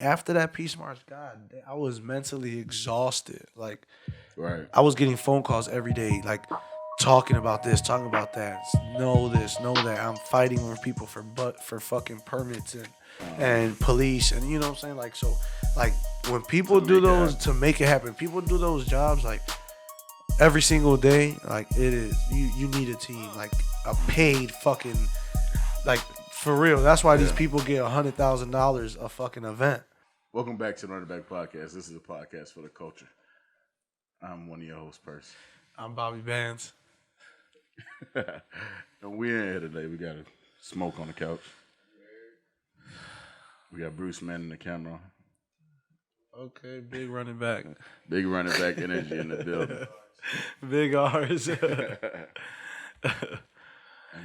after that Peace March, God, I was mentally exhausted. Like, Right. I was getting phone calls every day, like talking about this, talking about that. Know this, know that. I'm fighting with people for fucking permits and police, and you know what I'm saying. Like, so, like when To people do make it those happen. to make it happen, people do those jobs like every single day. Like it is, you need a team, like a paid fucking, like for real. That's why these Yeah. people get $100,000 a fucking event. Welcome back to the Run It Back Podcast. This is a podcast for the culture. I'm one of your hosts, Percy. I'm Bobby Bands. And we in here today. We got a smoke on the couch. We got Bruce Manning the camera. Okay, big running back. Big running back energy in the building. Big R's. And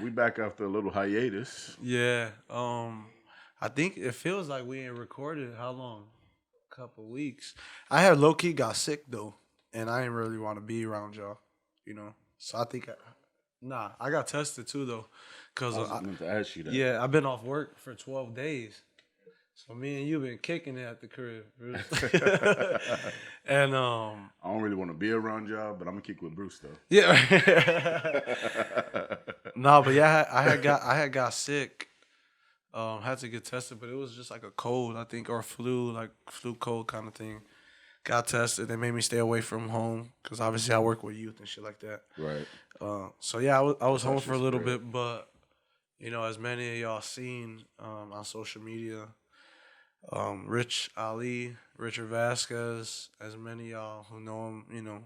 we back after a little hiatus. Yeah. I think it feels like we ain't recorded how long? Couple weeks. I had low key got sick though, and I didn't really want to be around y'all, you know. So I think, I got tested too though, cause I was going to ask you that. yeah, I've been off work for 12 days. So me and you been kicking it at the crib, Bruce. And I don't really want to be around y'all, but I'm gonna kick with Bruce though. yeah. No, but yeah, I had got sick. Had to get tested, but it was just like a cold, I think, or flu, like flu cold kind of thing. Got tested. They made me stay away from home because obviously I work with youth and shit like that. Right. So yeah, I was home That's for a just little great. bit, but you know, as many of y'all seen on social media, Richard Vasquez, as many of y'all who know him, you know,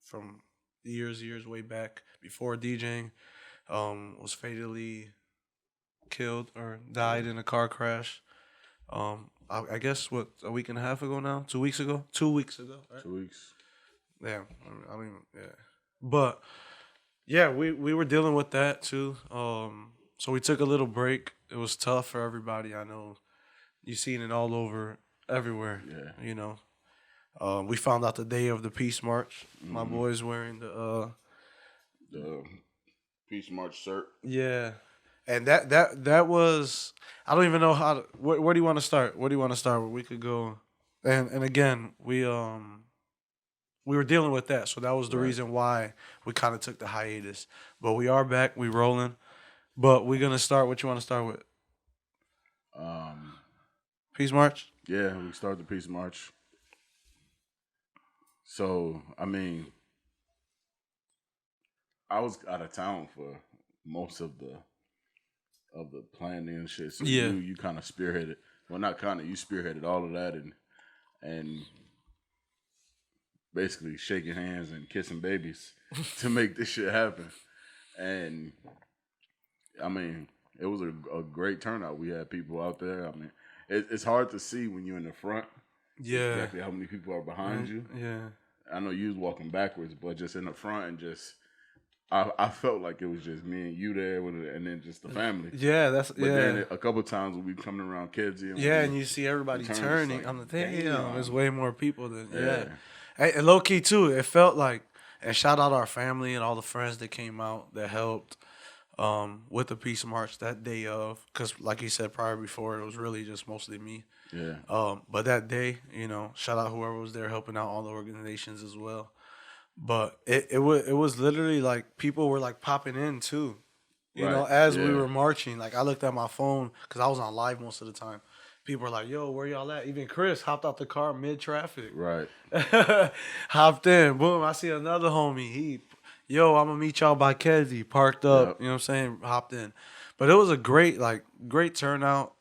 from years way back before DJing, was fatally killed or died in a car crash. I guess what, a week and a half ago now, 2 weeks ago, 2 weeks ago, right? 2 weeks. Yeah, I mean, yeah, but yeah, we were dealing with that too. So we took a little break. It was tough for everybody. I know you seen it all over everywhere. Yeah. You know, we found out the day of the Peace March. My boys wearing the The Peace March shirt. yeah. And that was, I don't even know how to, where do you want to start? Where do you want to start? Where we could go, and again we were dealing with that, so that was the Right. reason why we kind of took the hiatus. But we are back, we rolling. But we're gonna start. What you want to start with? Peace March. Yeah, we start the Peace March. So, I mean, I was out of town for most of the planning and shit. So Yeah. you kind of spearheaded. Well, not kind of. You spearheaded all of that and basically shaking hands and kissing babies to make this shit happen. And I mean, it was a great turnout. We had people out there. I mean, it's hard to see when you're in the front. Yeah. Exactly how many people are behind you. Yeah. I know you was walking backwards, but just in the front and just, I felt like it was just me and you there, and then just the family. Yeah. That's But then a couple times when we coming around kids, and you see everybody turn, it's turning. like, I'm the thing. damn. There's way more people than Yeah. And low key too, it felt like, and shout out our family and all the friends that came out that helped with the Peace March that day of, because like you said prior before, it was really just mostly me. Yeah. But that day, you know, shout out whoever was there helping out all the organizations as well. But it was literally like people were like popping in too. You know, Right. as we Yeah. were marching, like I looked at my phone because I was on live most of the time. People were like, "Yo, where y'all at?" Even Chris hopped out the car mid traffic, Right. hopped in. Boom! I see another homie. Yo, I'm gonna meet y'all by Kedzie. Parked up. Yep. You know what I'm saying? Hopped in. But it was a great turnout.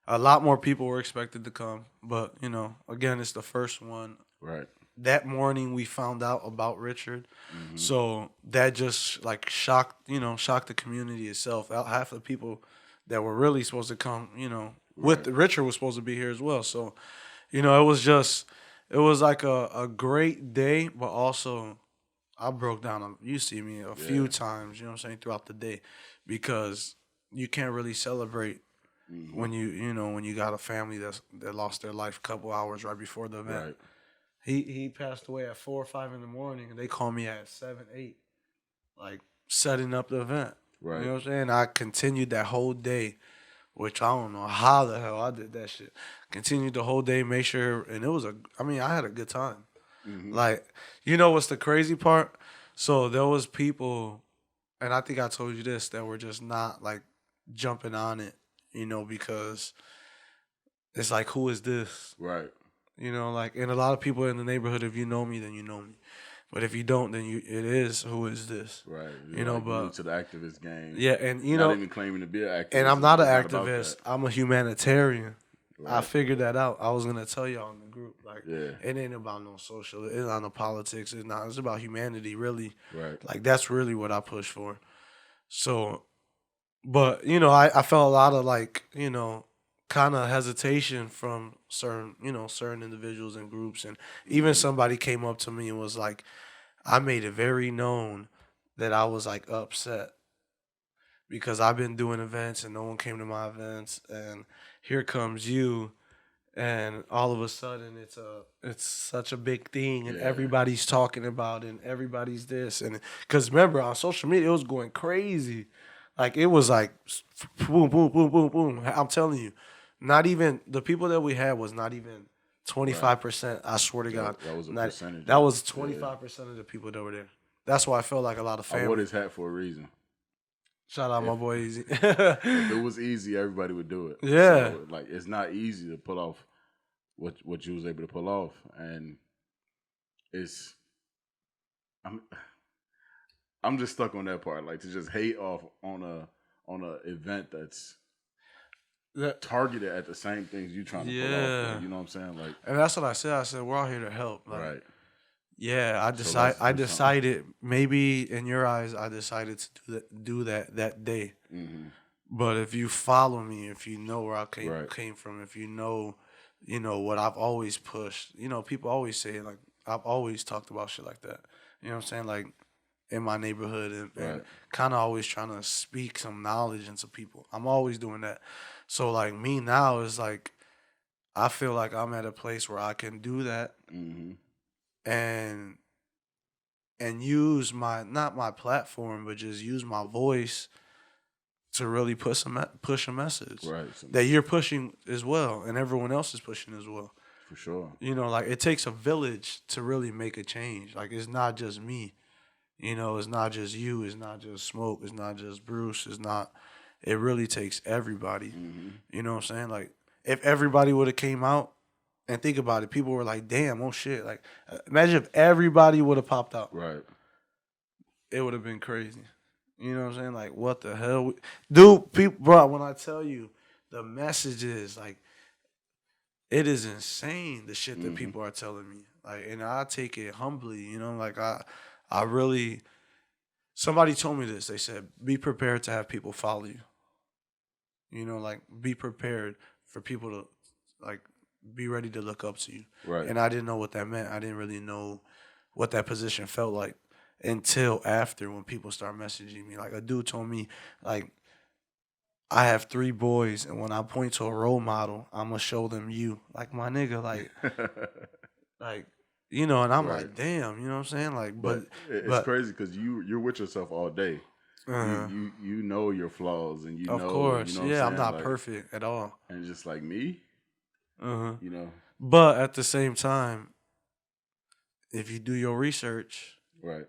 A lot more people were expected to come, but you know, again, it's the first one. Right. That morning we found out about Richard, so that just like shocked the community itself. Half the people that were really supposed to come, you know, with Richard was supposed to be here as well. So, you know, it was like a great day, but also I broke down. You see me a few times, you know what I'm saying, throughout the day, because you can't really celebrate when when you got a family that lost their life a couple hours right before the event. Right. He passed away at 4 or 5 in the morning, and they called me at 7, 8, like setting up the event. Right. You know what I'm saying? I continued that whole day which I don't know how the hell I did that shit. Continued the whole day, made sure, and it was I had a good time. Like, you know what's the crazy part? So there was people, and I think I told you this, that were just not like jumping on it, because it's like, who is this? Right. Like, and a lot of people in the neighborhood, if you know me, then you know me. But if you don't, then it is, who is this? Right. But new to the activist game. yeah, and not even claiming to be an activist. and I'm not an It's about activist. that. I'm a humanitarian. Right. I figured that out. I was gonna tell y'all in the group, like, Yeah. it ain't about no social, it's not no politics. It's not. It's about humanity, really. Right. Like, that's really what I push for. So, but I felt a lot of like kind of hesitation from certain individuals and groups, and even somebody came up to me and was like, I made it very known that I was like upset because I've been doing events and no one came to my events, and here comes you, and all of a sudden it's such a big thing, and Yeah. everybody's talking about it, and everybody's this, and because remember on social media it was going crazy, like it was like boom boom boom boom boom. I'm telling you, not even the people that we had was not even 25%. I swear to God, That was a Not- percentage. That was 25% of the people that were there. That's why I felt like a lot of I wore family. his hat for a reason. Shout out my boy Easy. If it was easy, everybody would do it. Yeah. So, like, it's not easy to pull off what you was able to pull off, and I'm just stuck on that part. Like, to just hate off on a event that's targeted at the same things you trying to pull off. Like, you know what I'm saying? Like, And that's what I said. I said we're all here to help. Like, right. Yeah, that's I decided maybe in your eyes I decided to do that day. Mm-hmm. But if you follow me, if you know where I Right. came from, if you know what I've always pushed. People always say, like, I've always talked about shit like that. You know what I'm saying? Like, in my neighborhood, and Right. kind of always trying to speak some knowledge into people. I'm always doing that. So like me now is like, I feel like I'm at a place where I can do that Mm-hmm. and use not my platform, but just use my voice to really push a message Right. that you're pushing as well, and everyone else is pushing as well. For sure. Like, it takes a village to really make a change. Like, it's not just me. It's not just you. It's not just Smoke. It's not just Bruce. It really takes everybody. Mm-hmm. You know what I'm saying? Like, if everybody would have came out and think about it, people were like, damn, oh shit. Like, imagine if everybody would have popped out. Right. It would have been crazy. You know what I'm saying? Like, what the hell? Dude, people, bro, when I tell you the messages, like, it is insane, the shit that people are telling me. Like, and I take it humbly, like, I really, somebody told me this. They said, be prepared to have people follow you. Like, be prepared for people to, like, be ready to look up to you. Right. And I didn't know what that meant. I didn't really know what that position felt like until after, when people start messaging me. Like, a dude told me, like, I have 3 boys, and when I point to a role model, I'm going to show them you. Like, my nigga, like, and I'm Right. like, damn, you know what I'm saying? Like, But it's crazy because you're with yourself all day. You know your flaws, and of course, what I'm saying? not Like, perfect at all. and just like me, But at the same time, if you do your research, right,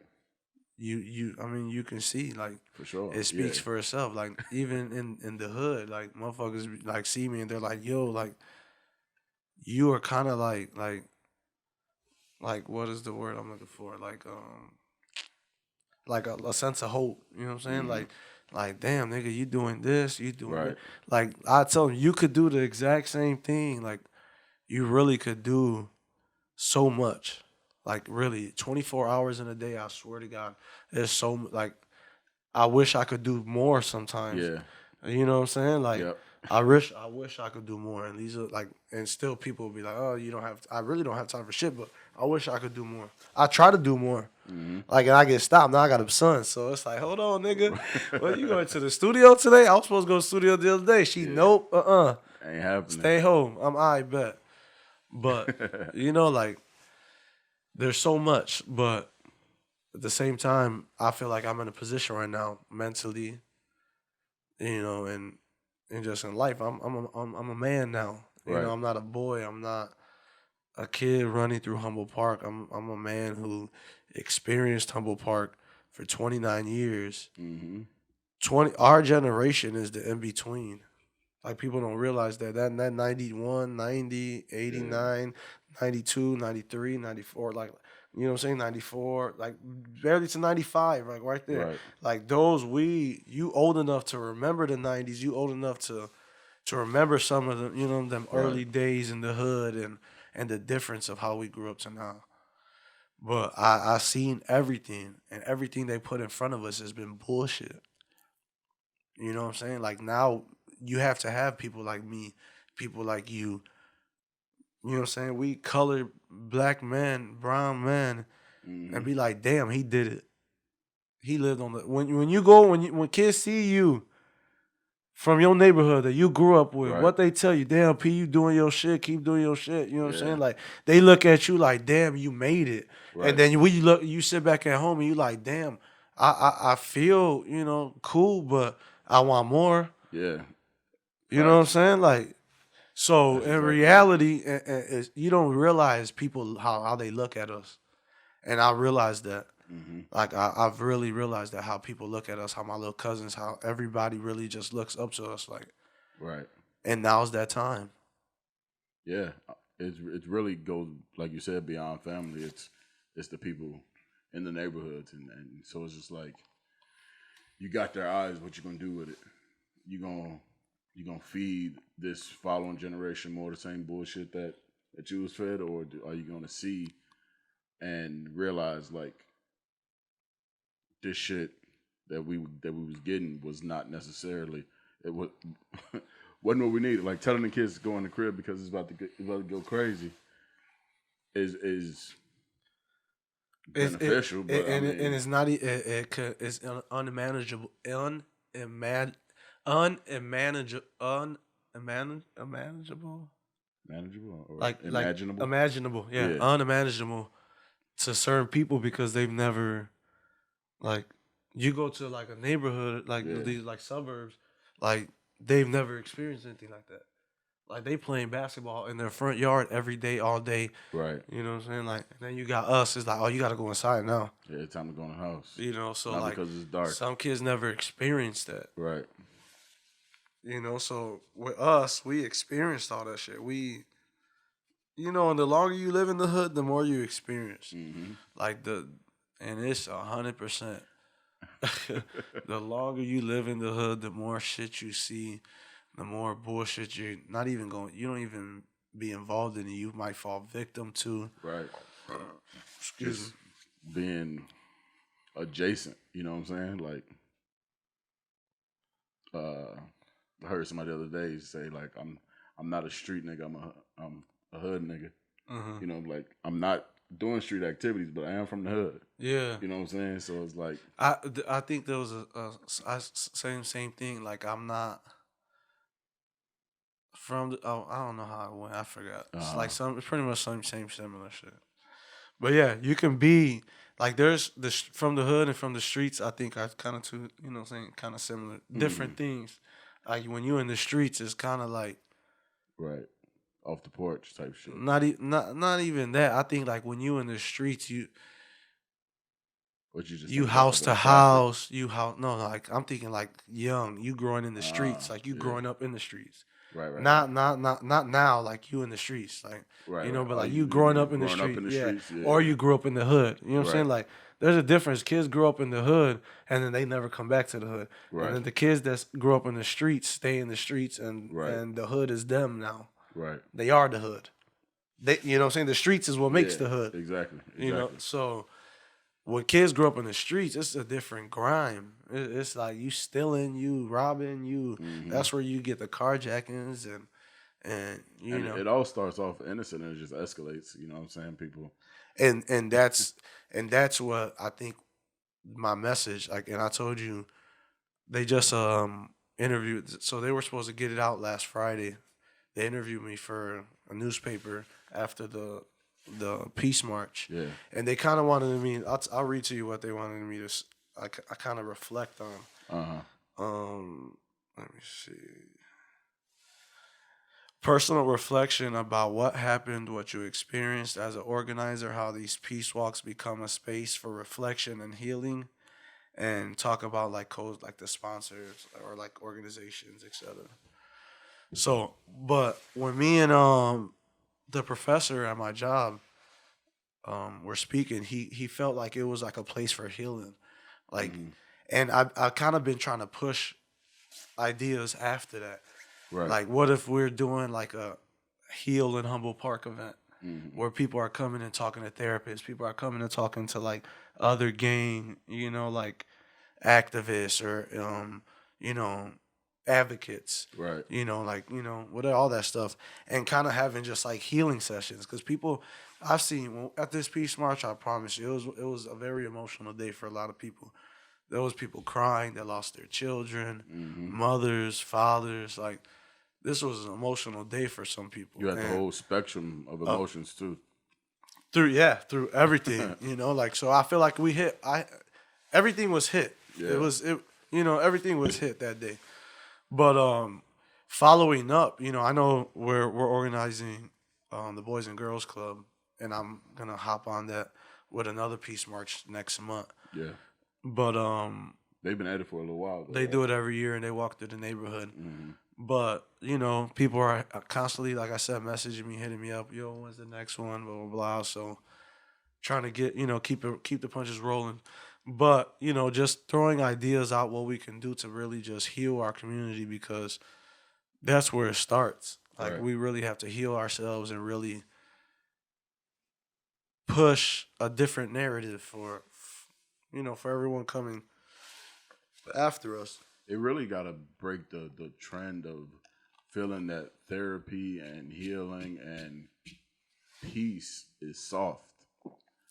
you can see, like, for sure, it speaks for itself. Like, even in the hood, like, motherfuckers like see me and they're like, yo, like, you are kind of like what is the word I'm looking for? Like a sense of hope. You know what I'm saying? Like, damn, nigga, you doing this, you doing Right. that. Like, I tell them, you could do the exact same thing. Like, you really could do so much. Like, really, 24 hours in a day, I swear to God, there's so, like, I wish I could do more sometimes. Yeah. You know what I'm saying? Like, Yep. I wish I could do more. And these are like, and still people will be like, oh, I really don't have time for shit, but I wish I could do more. I try to do more. Like, and I get stopped. Now I got a son. So it's like, hold on, nigga. Well, you going to the studio today? I was supposed to go to the studio the other day. Nope, Ain't happening. stay home. I bet. But, like, there's so much. But at the same time, I feel like I'm in a position right now mentally, and and just in life. I'm a man now. You Right. know, I'm not a boy. I'm not a kid running through Humboldt Park. I'm a man who experienced Humboldt Park for 29 years. 20 our generation is the in between. Like people don't realize that 91, 90, 89, 92, 93, 94, like you know what I'm saying, 94, like barely to 95, like right there. Right. Like those you old enough to remember the 90s, you old enough to remember some of the, you know, them early days in the hood and the difference of how we grew up to now. But I seen everything, and everything they put in front of us has been bullshit. You know what I'm saying? Like now you have to have people like me, people like you know what I'm saying? We colored black men, brown men, and be like, damn, he did it. He lived on the when kids see you from your neighborhood that you grew up with, Right. what they tell you, damn, P, you doing your shit, keep doing your shit. You know what I'm Yeah. saying? Like they look at you like, damn, you made it. Right. And then you sit back at home and you like, damn, I feel, you know, cool, but I want more. Yeah. You know what I'm saying? Like, so That's in exactly reality, you don't realize people how they look at us, and I realized that. Like I've really realized that how people look at us, how my little cousins, how everybody really just looks up to us, like. Right. And now's that time. Yeah. It really goes, like you said, beyond family. It's the people in the neighborhoods, and so it's just like you got their eyes. What you gonna do with it? You gonna feed this following generation more the same bullshit that you was fed, or are you gonna see and realize like this shit that we was getting was not necessarily it was wasn't what we needed. Like telling the kids to go in the crib because it's about to go crazy is beneficial, but I mean, and it's not it's unmanageable unmanageable manageable or like imaginable. imaginable, yeah, unimaginable to certain people because they've never, like, you go to like a neighborhood like these like suburbs, like they've never experienced anything like that. Like they playing basketball in their front yard every day, all day. Right. You know what I'm saying? Like, and then you got us. It's like, oh, you got to go inside now. Yeah, it's time to go in the house. You know, so not like because it's dark. some kids never experienced that. Right. You know, so with us, we experienced all that shit. We, you know, and the longer you live in the hood, the more you experience. Like and it's 100%. The longer you live in the hood, the more shit you see, the more bullshit you don't even be involved in it. You might fall victim to. Right. Excuse Just me. being adjacent, you know what I'm saying? Like, I heard somebody the other day say like, I'm not a street nigga, I'm a hood nigga. You know, like I'm not doing street activities, but I am from the hood. Yeah. You know what I'm saying? So it's like I think there was a same thing. Like I'm not from the, I don't know how it went. I forgot. It's like it's pretty much same similar shit. But yeah, you can be like there's from the hood and from the streets. I think I kind of two, you know what I'm saying, kind of similar, different things. Like when you in the streets, it's kind of like right off the porch type shit. Not even that. I think like when you in the streets, you house to house, like I'm thinking like young, you growing in the streets, like you growing up in the streets. Right. Not now, like you in the streets, like you know, but like you growing up in the streets, or you grew up in the hood. You know what I'm saying? Like there's a difference. Kids grow up in the hood and then they never come back to the hood. Right. And then the kids that grew up in the streets stay in the streets, and the hood is them now. Right. They are the hood. You know what I'm saying? The streets is what makes the hood. Exactly. You know, so when kids grow up in the streets, it's a different grime. It's like you stealing, you robbing, you. That's where you get the carjackings and you know. It all starts off innocent and it just escalates. You know what I'm saying? People. And that's what I think my message. Like, and I told you, they just interviewed. So they were supposed to get it out last Friday. They interviewed me for a newspaper after the Peace March. Yeah. And they kind of wanted me. I'll read to you what they wanted me to. I kind of reflect on. Let me see. personal reflection about what happened, what you experienced as an organizer, how these peace walks become a space for reflection and healing, and talk about like codes, like the sponsors or like organizations, etc. So, but when me and the professor at my job were speaking, he felt like it was like a place for healing, like, and I kind of been trying to push ideas after that. Right. Like, what if we're doing like a Heal in Humble Park event where people are coming and talking to therapists, people are coming and talking to like other gang, like activists or advocates, Right. What all that stuff, and kind of having just like healing sessions because people I've seen at this peace march, I promise you, it was a very emotional day for a lot of people. There was people crying that lost their children, mothers, fathers. Like, this was an emotional day for some people. You had the whole spectrum of emotions too. Through everything, so I feel like everything was hit. Yeah. Everything was hit that day. But following up, I know we're organizing the Boys and Girls Club, and I'm gonna hop on that with another peace march next month. Yeah. But they've been at it for a little while. They do it every year, and they walk through the neighborhood. But people are constantly, like I said, messaging me, hitting me up. Yo, when's the next one? Blah blah blah. So trying to get keep the punches rolling. But just throwing ideas out what we can do to really just heal our community, because that's where it starts. Like, we really have to heal ourselves and really push a different narrative for everyone coming after us. It really got to break the trend of feeling that therapy and healing and peace is soft.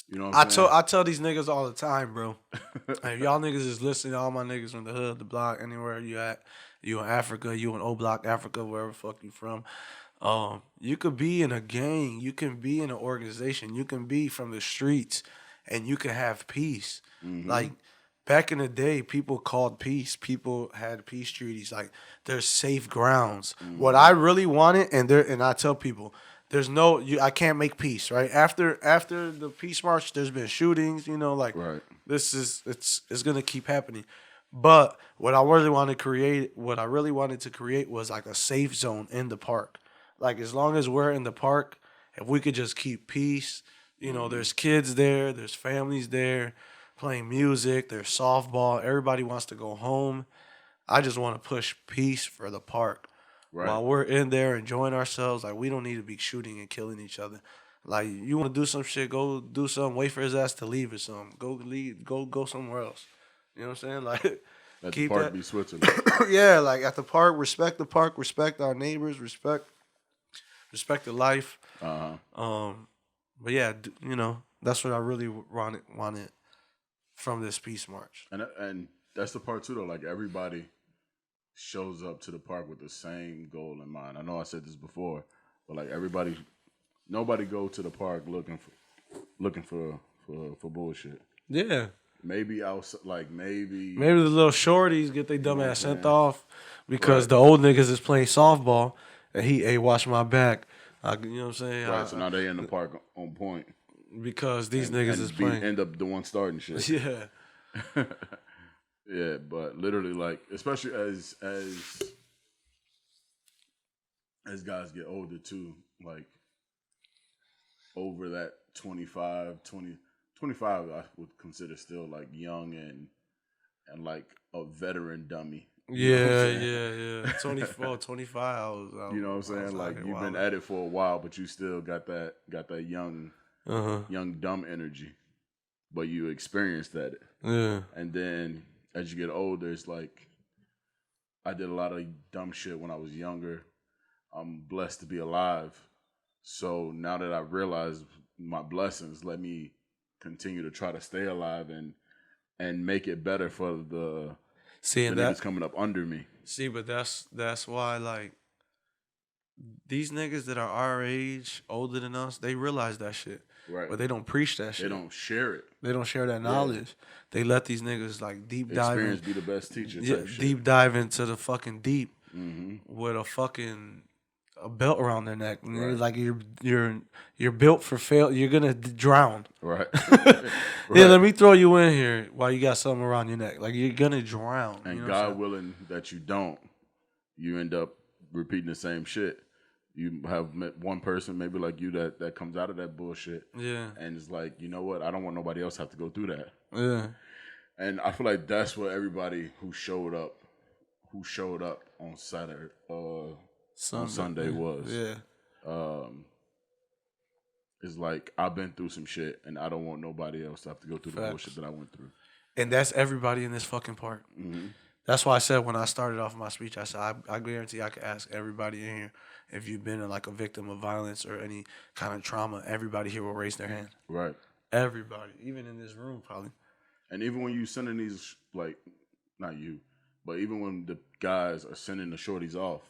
You know what I'm saying? I tell these niggas all the time, bro. If y'all niggas is listening, all my niggas from the hood, the block, anywhere you at, you in Africa, you in O Block, Africa, wherever the fuck you from. You could be in a gang, you can be in an organization, you can be from the streets, and you can have peace. Like, back in the day, people called peace. People had peace treaties. Like, there's safe grounds. What I really wanted, and I tell people, I can't make peace, right? After the peace march, there's been shootings, Right. it's gonna keep happening. But what I really wanted to create was like a safe zone in the park. Like, as long as we're in the park, if we could just keep peace, there's kids there, there's families there playing music, there's softball, everybody wants to go home. I just want to push peace for the park. Right. While we're in there enjoying ourselves, like, we don't need to be shooting and killing each other. Like, you want to do some shit, go do something, wait for his ass to leave or something. Go leave, go somewhere else. You know what I'm saying? Like, let keep the park that. Be Switzerland. Yeah, like, at the park, respect our neighbors, respect the life. But yeah, that's what I really wanted from this peace march. And that's the part too, though. Like, everybody shows up to the park with the same goal in mind. I know I said this before, but like, nobody go to the park looking for bullshit. Yeah. Maybe maybe the little shorties get their dumb ass sent off because the old niggas is playing softball and hey, watch my back. You know what I'm saying? Right. So now they in the park on point because these niggas is playing. End up the one starting shit. Yeah. Yeah, but literally, like, especially as guys get older too, like, over that 25, I would consider still like young and like a veteran dummy. Yeah. 24, 25. I was, you know what I'm saying? Like, you've been at it for a while, but you still got that young dumb energy, but you experienced that. Yeah. And then as you get older, it's like, I did a lot of dumb shit when I was younger. I'm blessed to be alive. So now that I realize my blessings, let me continue to try to stay alive and make it better for the niggas coming up under me. See, but that's why, like, these niggas that are our age, older than us, they realize that shit. Right. But they don't preach that shit. They don't share it. They don't share that knowledge. Yeah. They let these niggas, like, deep dive. Experience be the best teacher. Yeah, type shit. Deep dive into the fucking deep with a fucking a belt around their neck. And Right. like you're built for fail. You're gonna drown. Right. Yeah, let me throw you in here while you got something around your neck. Like you're gonna drown. And you know God willing that you don't, you end up repeating the same shit. You have met one person maybe like you that comes out of that bullshit. Yeah. And it's like, you know what? I don't want nobody else have to go through that. Yeah. And I feel like that's what everybody who showed up on Saturday, on Sunday was. Yeah. It's like, I've been through some shit, and I don't want nobody else to have to go through the bullshit that I went through. And that's everybody in this fucking park. Mm-hmm. That's why I said when I started off my speech, I said I guarantee I could ask everybody in here if you've been like a victim of violence or any kind of trauma. Everybody here will raise their hand. Right. Everybody, even in this room, probably. And even when you sending these, like, not you, but even when the guys are sending the shorties off,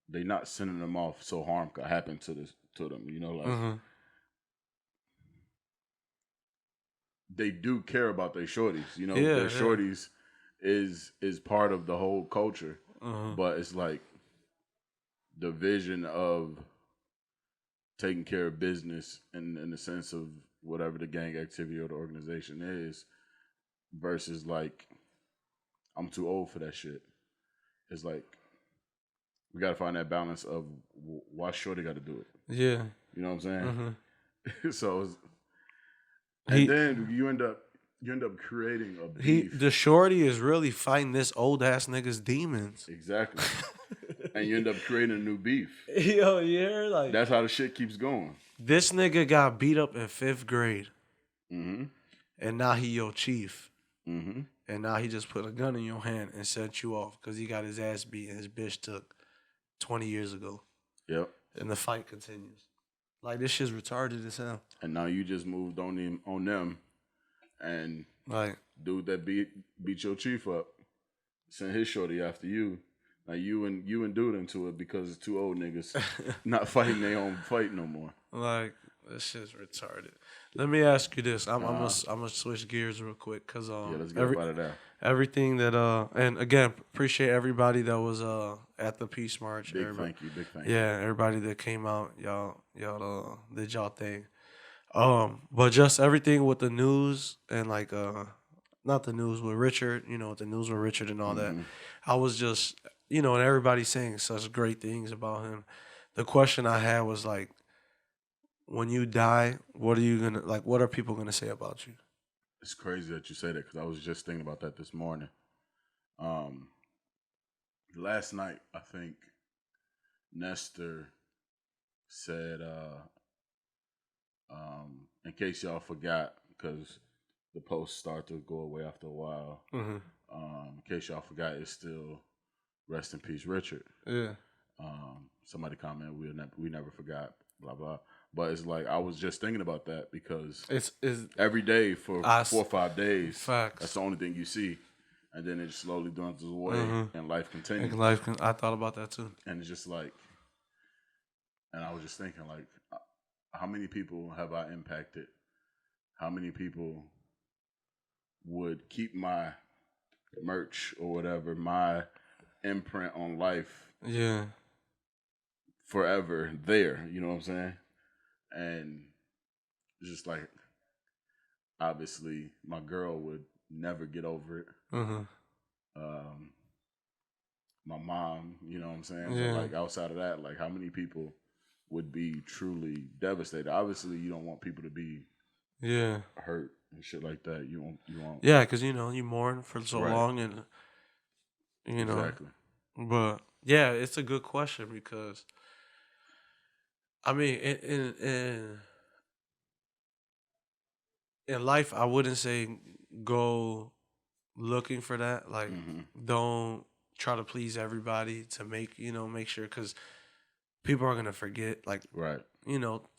they not sending them off so harm could happen to them. You know, like they do care about their shorties. You know, their shorties is part of the whole culture. But it's like the vision of taking care of business in the sense of whatever the gang activity or the organization is versus like, I'm too old for that shit. It's like, we got to find that balance of why shorty got to do it. Yeah. You know what I'm saying? So, then you end up creating a beef. The shorty is really fighting this old ass nigga's demons. Exactly. And you end up creating a new beef. Yo, yeah, like that's how the shit keeps going. This nigga got beat up in 5th grade. Mm-hmm. And now he your chief. Mm-hmm. And now he just put a gun in your hand and sent you off because he got his ass beat and his bitch took 20 years ago. Yep. And the fight continues. Like, this shit's retarded as hell. And now you just moved on them, and like dude that beat your chief up sent his shorty after you. Now you and dude into it because it's two old niggas not fighting their own fight no more. Like, this shit's retarded. Let me ask you this. I'm gonna switch gears real quick because let's get out of that. Everything that and again, appreciate everybody that was at the Peace March. Big thank you. Yeah, everybody that came out, y'all did y'all thing. But just everything with the news and like not the news with Richard, the news with Richard and all that. I was just and everybody saying such great things about him. The question I had was like, when you die, what are people gonna say about you? It's crazy that you say that because I was just thinking about that this morning. Last night, I think Nestor said, in case y'all forgot, because the posts start to go away after a while. In case y'all forgot, it's still rest in peace, Richard. Yeah. Somebody commented, we never forgot, blah blah. But it's like, I was just thinking about that because it's every day for 4 or 5 days. Facts. That's the only thing you see. And then it just slowly dwindles away and life continues. I thought about that too. And it's just like, and I was just thinking like, how many people have I impacted? How many people would keep my merch or whatever, my imprint on life forever there? You know what I'm saying? And it's just like, obviously, my girl would never get over it. My mom, you know what I'm saying? Yeah. So like, outside of that, like, how many people would be truly devastated? Obviously, you don't want people to be hurt and shit like that. You want. Yeah, because you mourn for so long, and exactly. But yeah, it's a good question because, I mean, in life, I wouldn't say go looking for that. Like, don't try to please everybody to make sure, because people are gonna forget. Like,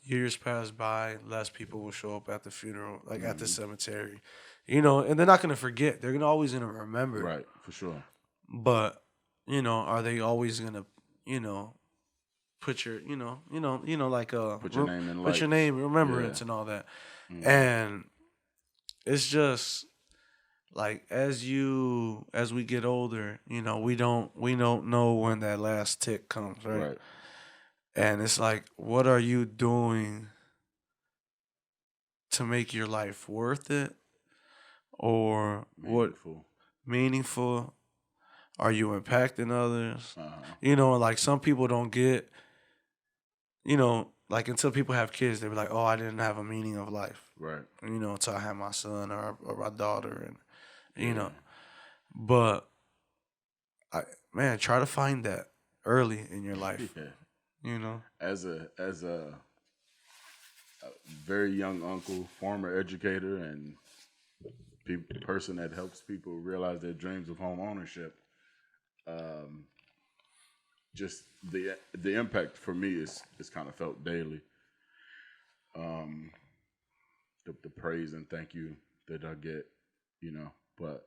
years pass by, less people will show up at the funeral, like at the cemetery, and they're not gonna forget. They're always gonna remember. Right, for sure. But are they always gonna put your like put your name in put your name, remembrance and all that. And it's just like, as we get older, we don't know when that last tick comes, right? And it's like, what are you doing to make your life worth it? Or what Meaningful. meaningful? Are you impacting others? Uh-huh. You know, like some people don't get, you know, like until people have kids, they be like, oh, I didn't have a meaning of life. Right. You know, until I had my son or my daughter, and you Yeah. know, but I man, try to find that early in your life. Yeah. You know, As a very young uncle, former educator, and person that helps people realize their dreams of home ownership. Um, just the impact for me is kind of felt daily. Um, the praise and thank you that I get, you know. But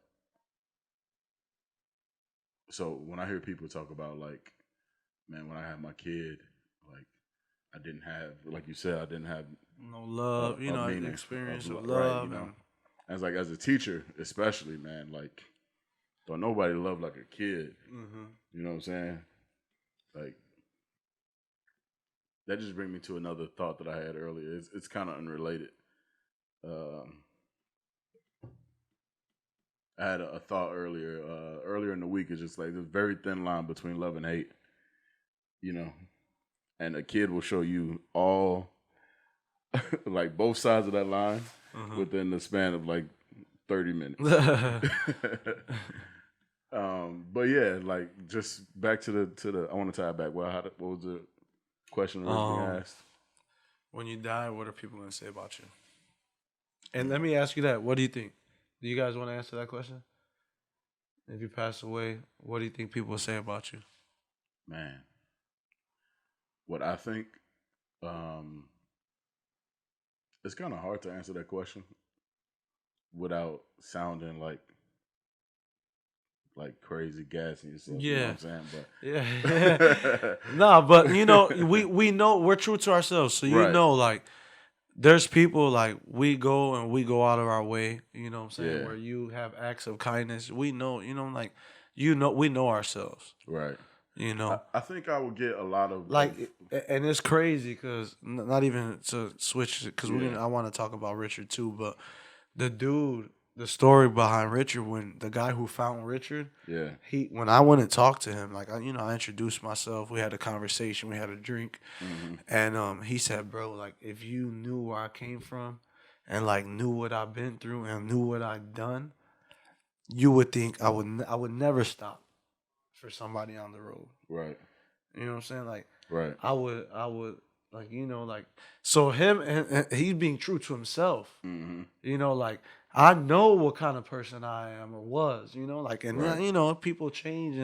so when I hear people talk about like, man, when I had my kid, like I didn't have, like you said, I didn't have no love. You a know, meaning experience of right, you love know. and As like as a teacher, especially, man, like don't nobody love like a kid. You know what I'm saying? Like that just brings me to another thought that I had earlier. It's kind of unrelated. Um, I had a thought earlier. Earlier in the week, it's just like there's a very thin line between love and hate. You know, and a kid will show you all like both sides of that line within the span of like 30 minutes. But yeah, like just back to the I want to tie it back. Well, what was the question originally asked? when you die, what are people gonna say about you? And let me ask you that: what do you think? Do you guys want to answer that question? If you pass away, what do you think people will say about you? Man, what I think, um, it's kind of hard to answer that question without sounding like crazy gassing yourself. You know what Yeah, I'm saying? yeah. But Nah, but you know, we know we're true to ourselves. So you right, know, like there's people like we go out of our way. You know what I'm saying? yeah, Where you have acts of kindness. We know, you know, like we know ourselves. right. You know, I think I would get a lot of like, and it's crazy because not even to switch because yeah, I want to talk about Richard too, but the dude, the story behind Richard, when the guy who found Richard, yeah, when I went and talked to him, like I introduced myself, we had a conversation, we had a drink, and he said, bro, like if you knew where I came from, and like knew what I've been through and knew what I've done, you would think I would never stop for somebody on the road. right, You know what I'm saying? Like right, I would like like so him and he's being true to himself. You know, like I know what kind of person I am or was. You know, like and right, you know people change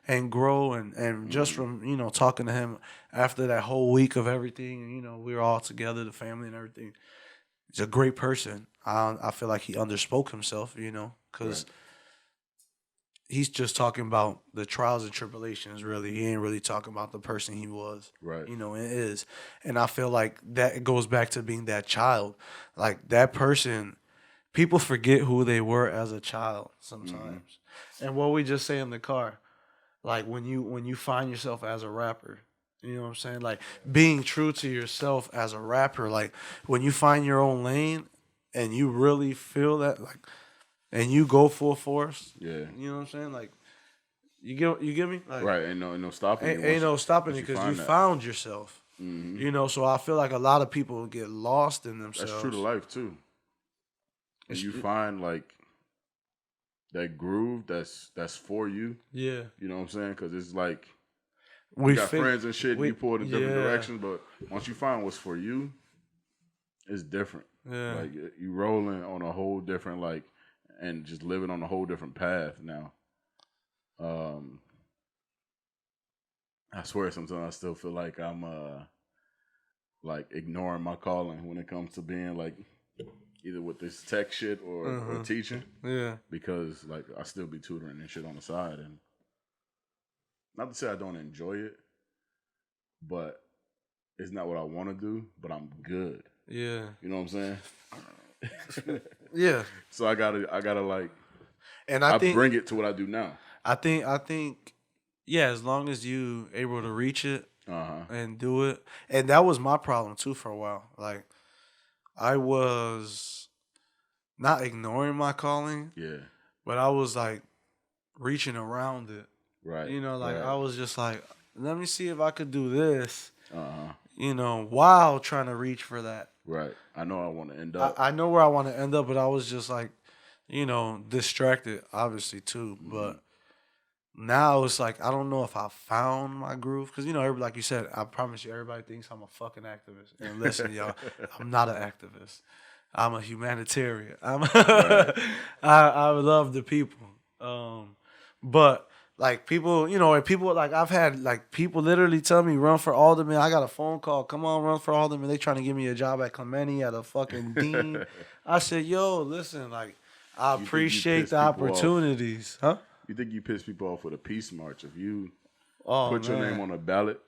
and grow and just from talking to him after that whole week of everything and we were all together, the family and everything. He's a great person. I feel like he underspoke himself. You know, because right, he's just talking about the trials and tribulations, really. He ain't really talking about the person he was. right. And is. And I feel like that goes back to being that child. Like that person, people forget who they were as a child sometimes. And what we just say in the car, like when you find yourself as a rapper, you know what I'm saying? Like being true to yourself as a rapper, like when you find your own lane and you really feel that like and you go full force, Yeah, you know what I'm saying? Like you get me? Like right. Ain't no stopping you ain't no stopping once it you because you find that. found yourself. So I feel like a lot of people get lost in That's true to themselves. life too. When It's, you find like that groove that's for you, yeah, you know what I'm saying? Because it's like you we got fig- friends and shit, and we you pull in different yeah directions, but once you find what's for you, it's different. yeah. Like you rolling on a whole different and just living on a whole different path now. Um, I swear sometimes I still feel like I'm like ignoring my calling when it comes to being like either with this tech shit or teaching Yeah. because like I still be tutoring and shit on the side and not to say I don't enjoy it, but it's not what I want to do, but I'm good. Yeah. You know what I'm saying? Yeah. So I gotta like And I bring it to what I do now. I think yeah, as long as you able to reach it and do it. And that was my problem too for a while. Like I was not ignoring my calling, but I was like reaching around it. Right. You know, like right. I was just like, let me see if I could do this. You know, while trying to reach for that. Right. I know I want to end up. I know where I want to end up, but I was just like, you know, distracted, obviously too. But now it's like I don't know if I found my groove because you know, like you said, I promise you, everybody thinks I'm a fucking activist. And listen, y'all, I'm not an activist. I'm a humanitarian. I love the people. But like people, you know, and people like I've had like people literally tell me run for alderman. I got a phone call, come on, run for alderman. They trying to give me a job at Clemente at a fucking dean. I said, yo, listen, like I appreciate the opportunities, huh? You think you piss people off with a peace march if you put your name on a ballot?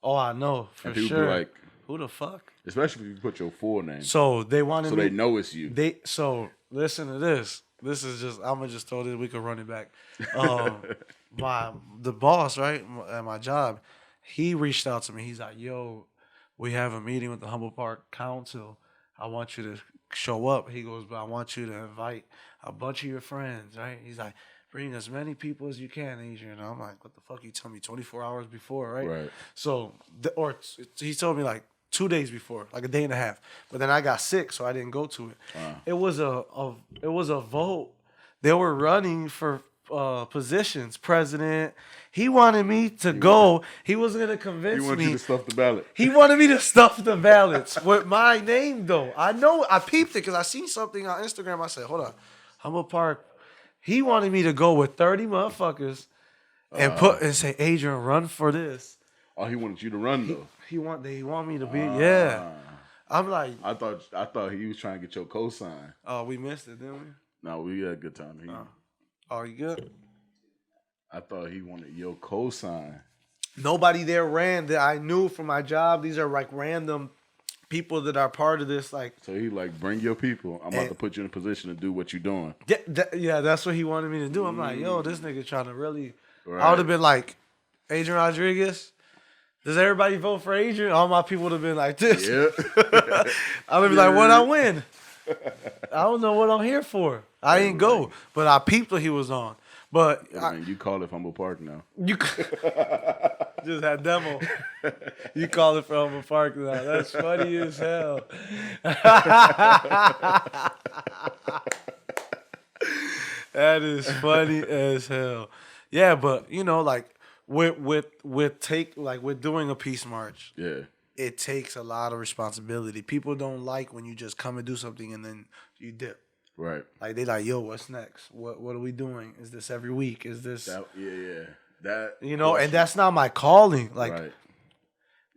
Oh, I know for and sure. Be like, who the fuck? Especially if you put your full name. So they wanted so me, they know it's you. So listen to this. This is just I'm gonna just throw this. We can run it back. The boss right at my job, he reached out to me. He's like, "Yo, we have a meeting with the Humboldt Park Council. I want you to show up." He goes, "But I want you to invite a bunch of your friends." Right? He's like, "Bring as many people as you can, Adrian." And I'm like, "What the fuck? You tell me 24 hours before, right?" Right. So, he told me like 2 days before, like a day and a half. But then I got sick, so I didn't go to it. It was a vote. They were running for positions, president. He wanted me to go. He wasn't gonna convince me. He wanted you to stuff the ballot. He wanted me to stuff the ballots with my name, though. I know. I peeped it because I seen something on Instagram. I said, "Hold on, Humboldt Park." He wanted me to go with 30 motherfuckers and say, "Adrian, run for this." Oh, he wanted you to run though. They want me to be I'm like, I thought he was trying to get your cosign. Oh, we missed it, didn't we? No, we had a good time. Oh, you good? I thought he wanted your cosign. Nobody there ran that I knew from my job. These are like random people that are part of this. Like, so he like, bring your people. I'm about to put you in a position to do what you're doing. Yeah, that's what he wanted me to do. I'm like, yo, this nigga trying to really. Right. I would have been like, Adrian Rodriguez. Does everybody vote for Adrian? All my people would have been like this. Yeah. I would be like, what I win? I don't know what I'm here for. I ain't go, but I peeped what he was on. But you call it Humboldt Park now. You just had demo. You call it from Humboldt Park now. That's funny as hell. That is funny as hell. Yeah, but you know, like with doing a peace march. Yeah. It takes a lot of responsibility. People don't like when you just come and do something and then you dip. Right. Like they like, yo, what's next? What are we doing? Is this every week? Is this that you know? And that's not my calling. Like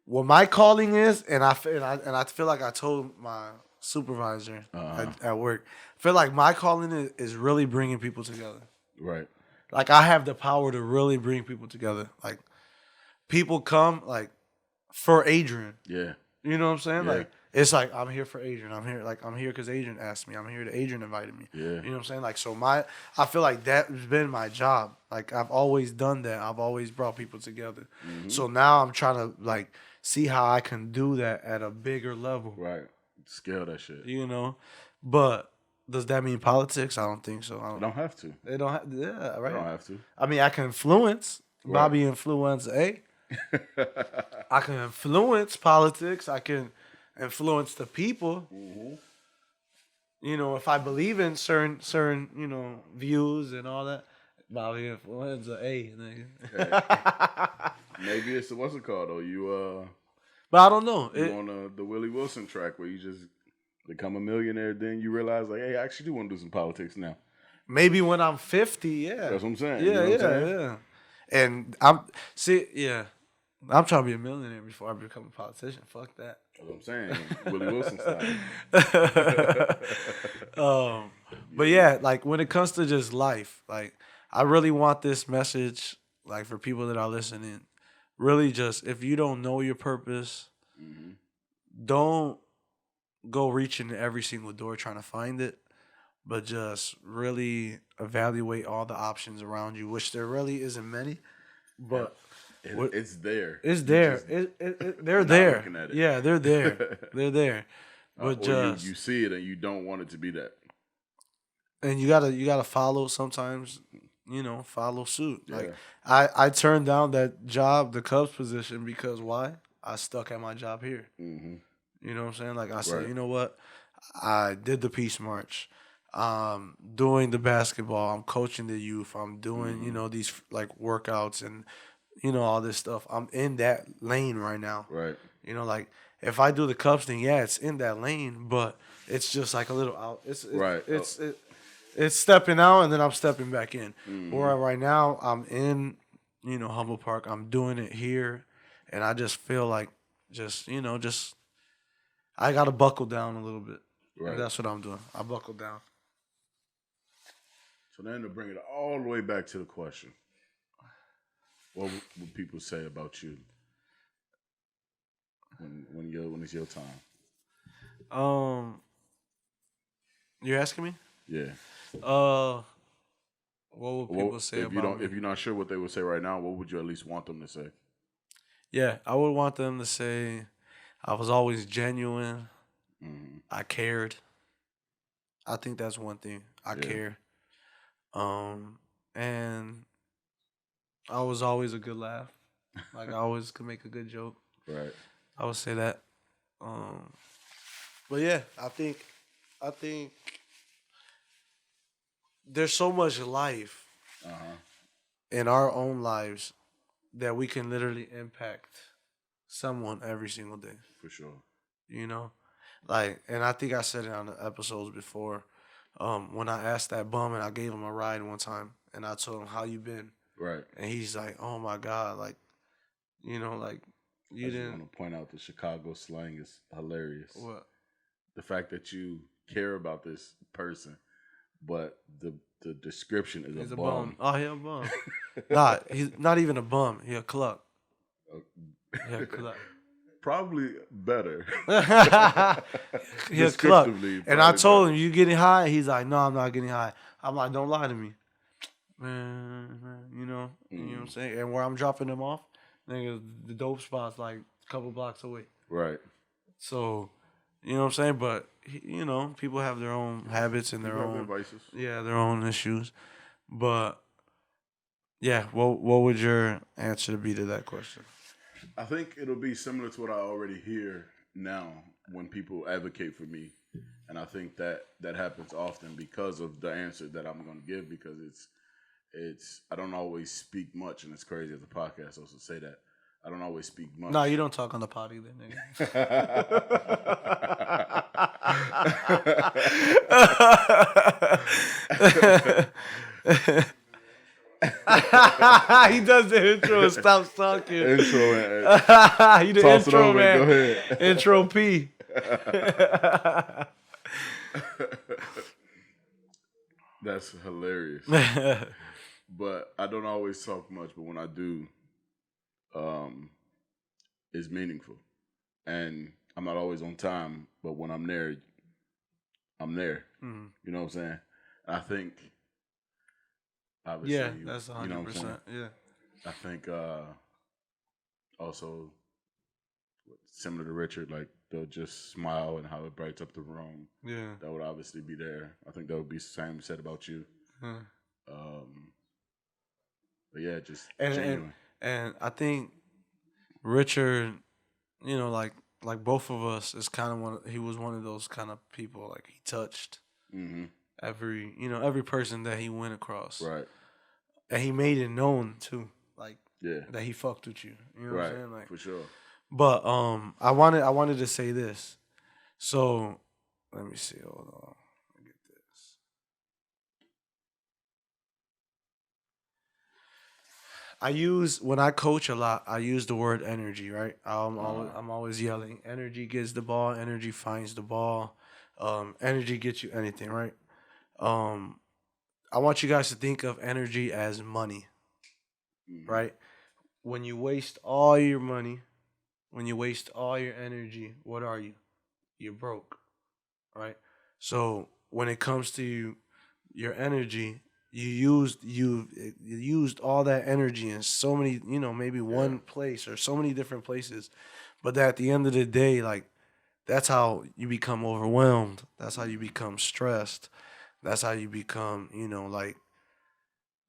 what my calling is, and I feel like I told my supervisor at work. I feel like my calling is really bringing people together. Right. Like I have the power to really bring people together. Like people come like for Adrian. Yeah. You know what I'm saying? Yeah. Like it's like I'm here for Adrian. I'm here because Adrian asked me. I'm here to Adrian invited me. Yeah. You know what I'm saying? Like so I feel like that's been my job. Like I've always done that. I've always brought people together. Mm-hmm. So now I'm trying to like see how I can do that at a bigger level. Right. Scale that shit. You know? But does that mean politics? I don't think so. They don't have to. They don't have right. They don't have to. I mean I can influence. Right. Bobby influence A. I can influence politics. I can influence the people. Mm-hmm. You know, if I believe in certain you know views and all that, Bobby influenza A. Nigga. Maybe it's what's it called though? You but I don't know. You on the Willie Wilson track where you just become a millionaire, then you realize like, hey, I actually do want to do some politics now. Maybe when I'm 50, yeah. That's what I'm saying. Yeah, you know yeah. And I'm trying to be a millionaire before I become a politician. Fuck that. That's what I'm saying. Willie Wilson style. But yeah, like when it comes to just life, like I really want this message, like for people that are listening, really just if you don't know your purpose, don't go reaching every single door trying to find it, but just really evaluate all the options around you, which there really isn't many, but It's there. It's You there. just They're not there. looking at it. Yeah, they're there. They're there. But or you see it and you don't want it to be that. and you gotta follow sometimes. Follow suit. Yeah. Like I turned down that job, the Cubs position, because why? I stuck at my job here. Mm-hmm. You know what I'm saying? Like I said, Right. you know what? I did the peace march. Doing the basketball. I'm coaching the youth. I'm doing, these like workouts and all this stuff. I'm in that lane right now. Right. Like if I do the Cubs thing, yeah, it's in that lane, but it's just like a little out. Right. It's stepping out and then I'm stepping back in. Mm-hmm. Or right now I'm in, Humble Park. I'm doing it here, and I just feel like just I gotta buckle down a little bit. Right. And that's what I'm doing. I buckle down. So then to bring it all the way back to the question, what would people say about you when it's your time? You're asking me? Yeah. What would people say if about me? If you're not sure what they would say right now, what would you at least want them to say? Yeah, I would want them to say I was always genuine. Mm-hmm. I cared. I think that's one thing. I care. And I was always a good laugh. Like I always could make a good joke. Right. I would say that. But yeah, I think there's so much life in our own lives that we can literally impact someone every single day. For sure. Like, and I think I said it on the episodes before. When I asked that bum and I gave him a ride one time and I told him, "How you been?" Right. And he's like, "Oh my God, like, like you I just didn't." want to point out the Chicago slang is hilarious. What? The fact that you care about this person, but the description is He's a a bum. Oh, he a bum. Nah, he's not even a bum. He a cluck. He a cluck. Probably better. He a cluck. And I told better. him, "You getting high?" He's like, "No, I'm not getting high." I'm like, "Don't lie to me, man." You know what I'm saying? And where I'm dropping him off, nigga, the dope spot's like a couple blocks away. Right. So, you know what I'm saying? But people have their own habits and their People have own their vices. Yeah, their own issues. But yeah, what would your answer be to that question? I think it'll be similar to what I already hear now when people advocate for me, and I think that happens often because of the answer that I'm going to give, because it's I don't always speak much, and it's crazy as a podcast also say that I don't always speak much. No, you don't talk on the pod either, nigga. He does the intro and stops talking. Intro and you the toss intro it over, man. Go ahead. Intro P. That's hilarious. But I don't always talk much, but when I do, it's meaningful. And I'm not always on time, but when I'm there, I'm there. Mm-hmm. You know what I'm saying? And I think, obviously, yeah, that's 100%. You know what I'm saying? Yeah. I think also similar to Richard, like they'll just smile and how it brights up the room. Yeah. That would obviously be there. I think that would be the same said about you. But yeah, just genuine. And I think Richard, like both of us is kind of he was one of those kind of people, like he touched every person that he went across. Right. And he made it known too, like that he fucked with you. You know what I'm saying? Like, for sure. But I wanted to say this. So let me see. Hold on. Let me get this. When I coach a lot, I use the word energy, right? I'm always yelling. Energy gets the ball. Energy finds the ball. Energy gets you anything, right? I want you guys to think of energy as money, right? When you waste all your money, when you waste all your energy, what are you? You're broke, right? So when it comes to your energy, you used all that energy in so many, maybe one place or so many different places, but at the end of the day, like that's how you become overwhelmed. That's how you become stressed. That's how you become, like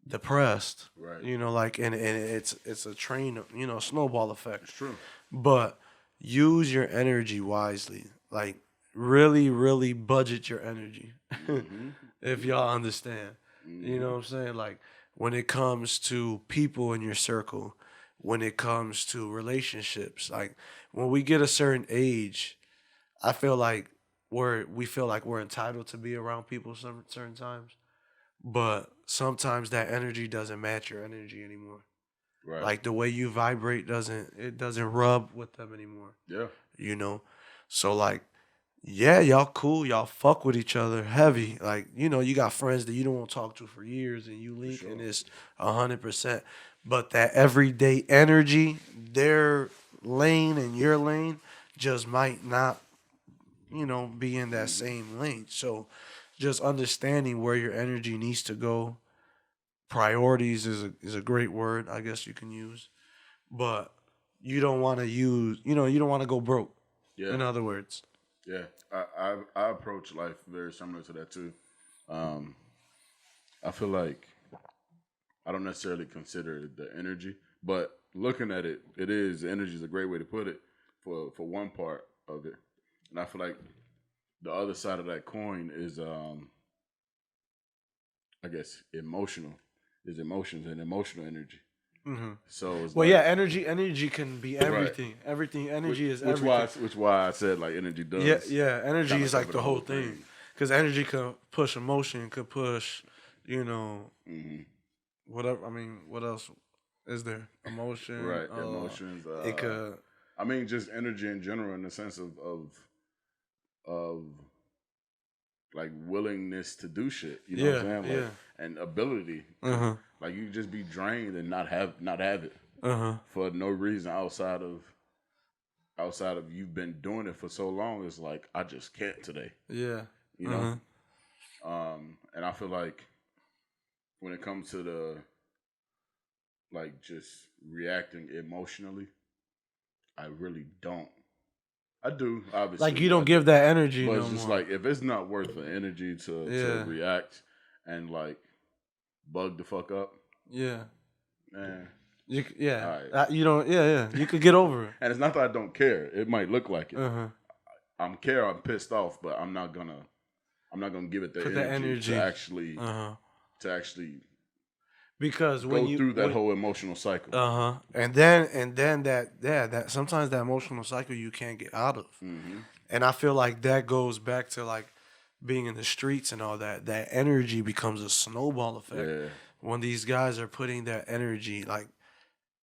depressed. Right. Like and it's a train, snowball effect. It's true. But use your energy wisely. Like really, really budget your energy. If y'all understand. You know what I'm saying? Like when it comes to people in your circle, when it comes to relationships, like when we get a certain age, I feel like we feel like we're entitled to be around people some certain times, but sometimes that energy doesn't match your energy anymore. Right. Like the way you vibrate doesn't rub with them anymore. Yeah. So like, yeah, y'all cool, y'all fuck with each other heavy. Like, you got friends that you don't want to talk to for years and you link and it's 100%. But that everyday energy, their lane and your lane just might not, be in that same lane. So just understanding where your energy needs to go. Priorities is a great word, I guess you can use. But you don't want to you don't want to go broke. Yeah. In other words. Yeah, I approach life very similar to that too. I feel like I don't necessarily consider it the energy, but looking at it, energy is a great way to put it for one part of it, and I feel like the other side of that coin is, I guess, emotions and emotional energy. Mm-hmm. So it's energy can be everything. Right. Everything energy is everything. Which why I said like energy does. Yeah. Energy is like the whole thing. Because energy can push emotion, could push, whatever. I mean, what else is there? Emotion, right? Emotions. It could. I mean, just energy in general, in the sense of like willingness to do shit. You know what I'm saying? Like, and ability. Like you just be drained and not have it for no reason outside of you've been doing it for so long. It's like I just can't today. Yeah. You know. And I feel like when it comes to the like just reacting emotionally, I really don't. I do, obviously. Like you don't give that energy but no it's just more. like if it's not worth the energy to react and like bug the fuck up. Yeah. Man. You right. You don't. Yeah. You could get over it. And it's not that I don't care. It might look like it. I'm pissed off, but I'm not gonna give it the energy to actually because when go through that whole emotional cycle. And then that sometimes that emotional cycle you can't get out of. And I feel like that goes back to like being in the streets and all that. That energy becomes a snowball effect. Yeah. When these guys are putting their energy like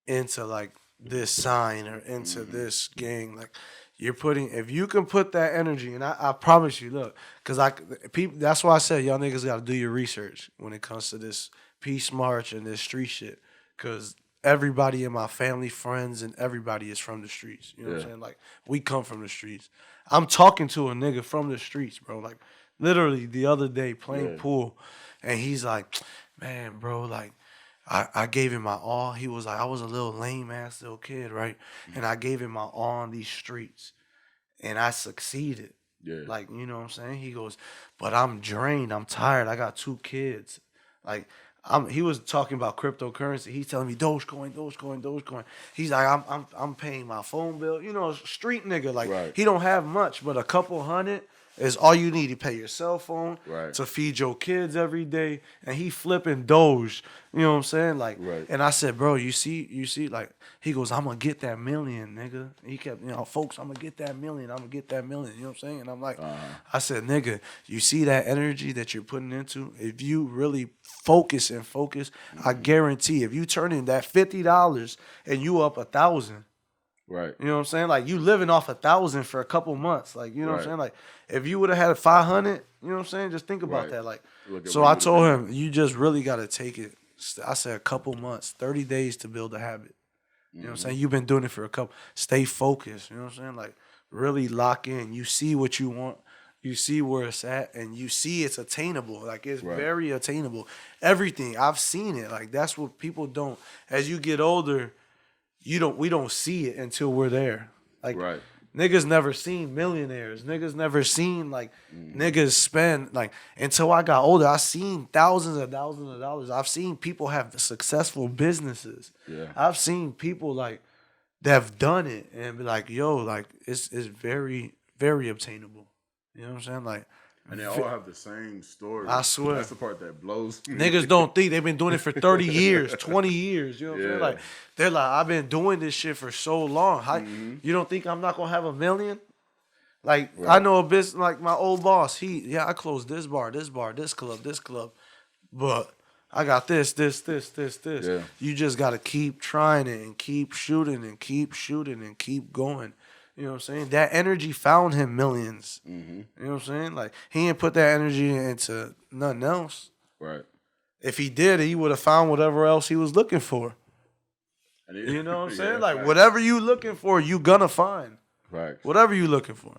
into like this sign or into this gang, like you're putting, if you can put that energy, and I promise you, look, because that's why I said y'all niggas got to do your research when it comes to this peace march and this street shit, because everybody in my family, friends, and everybody is from the streets. You know what I'm saying? Like we come from the streets. I'm talking to a nigga from the streets, bro. Like literally the other day playing pool, and he's like, man, bro, like I gave him my all. He was like, I was a little lame ass little kid, right? And I gave him my all on these streets, and I succeeded. Yeah. Like, you know what I'm saying? He goes, but I'm drained. I'm tired. I got 2 kids. Like, he was talking about cryptocurrency. He's telling me Dogecoin. He's like, I'm paying my phone bill. You know, street nigga. Like, he don't have much, but a couple hundred is all you need to pay your cell phone, to feed your kids every day. And he flipping Doge. You know what I'm saying? Like, and I said, bro, you see, like, he goes, I'm going to get that million, nigga. He kept, folks, I'm going to get that million. I'm going to get that million. You know what I'm saying? And I'm like, I said, nigga, you see that energy that you're putting into? If you really focus, I guarantee if you turn in that $50 and you up 1,000, right? You know what I'm saying? Like you living off 1,000 for a couple months. Like, you know what I'm saying? Like if you would have had 500, you know what I'm saying? Just think about that. Like, so I told him, you just really got to take it. I said a couple months, 30 days to build a habit. You know what I'm saying? You've been doing it for stay focused. You know what I'm saying? Like really lock in. You see what you want. you see where it's at, and you see it's attainable. Like it's Right. very attainable. Everything I've seen it. Like that's what people don't. As you get older, we don't see it until we're there. Like Right. niggas never seen millionaires. Niggas never seen like niggas spend like until I got older. I seen thousands of dollars. I've seen people have successful businesses. Yeah. I've seen people like that have done it and be like, yo, like it's very, very obtainable. You know what I'm saying? Like And they all have the same story. I swear. That's the part that blows me. niggas don't think they've been doing it for 30 years, 20 years. You know what I'm saying? Yeah. Like they're like, I've been doing this shit for so long. How, you don't think I'm not gonna have a million? Like I know a business like my old boss. I closed this bar, this club, but I got this. Yeah. You just gotta keep trying it and keep shooting and keep shooting and keep going. You know what I'm saying? That energy found him millions. You know what I'm saying? Like he didn't put that energy into nothing else. Right. If he did, he would have found whatever else he was looking for. You know what I'm saying? Like facts. whatever you looking for, you gonna find. Facts. Whatever you looking for.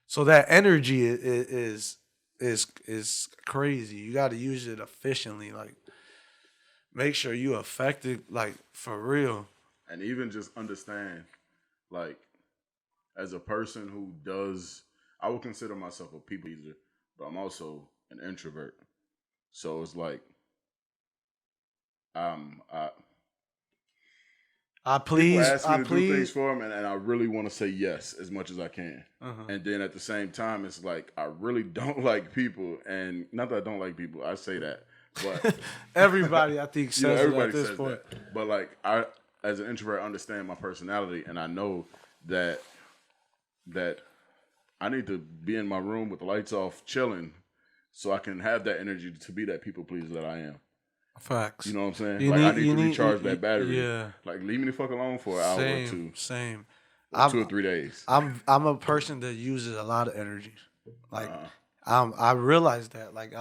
So that energy is crazy. You got to use it efficiently. Like make sure you affect it like for real. And even just understand, like, as a person who does, I would consider myself a people pleaser, but I'm also an introvert. So it's like, people ask me to do things for them, and I really want to say yes as much as I can. And then at the same time, it's like I really don't like people, and not that I don't like people, I say that, but everybody I think says it at this point. That. But like I, as an introvert, understand my personality, and I know that I need to be in my room with the lights off, chilling, so I can have that energy to be that people pleaser that I am. Facts. You know what I'm saying? I need to recharge that battery. Yeah. Like leave me the fuck alone for an hour or two. Same. 2 or 3 days. I'm a person that uses a lot of energy. Like I realize that. Like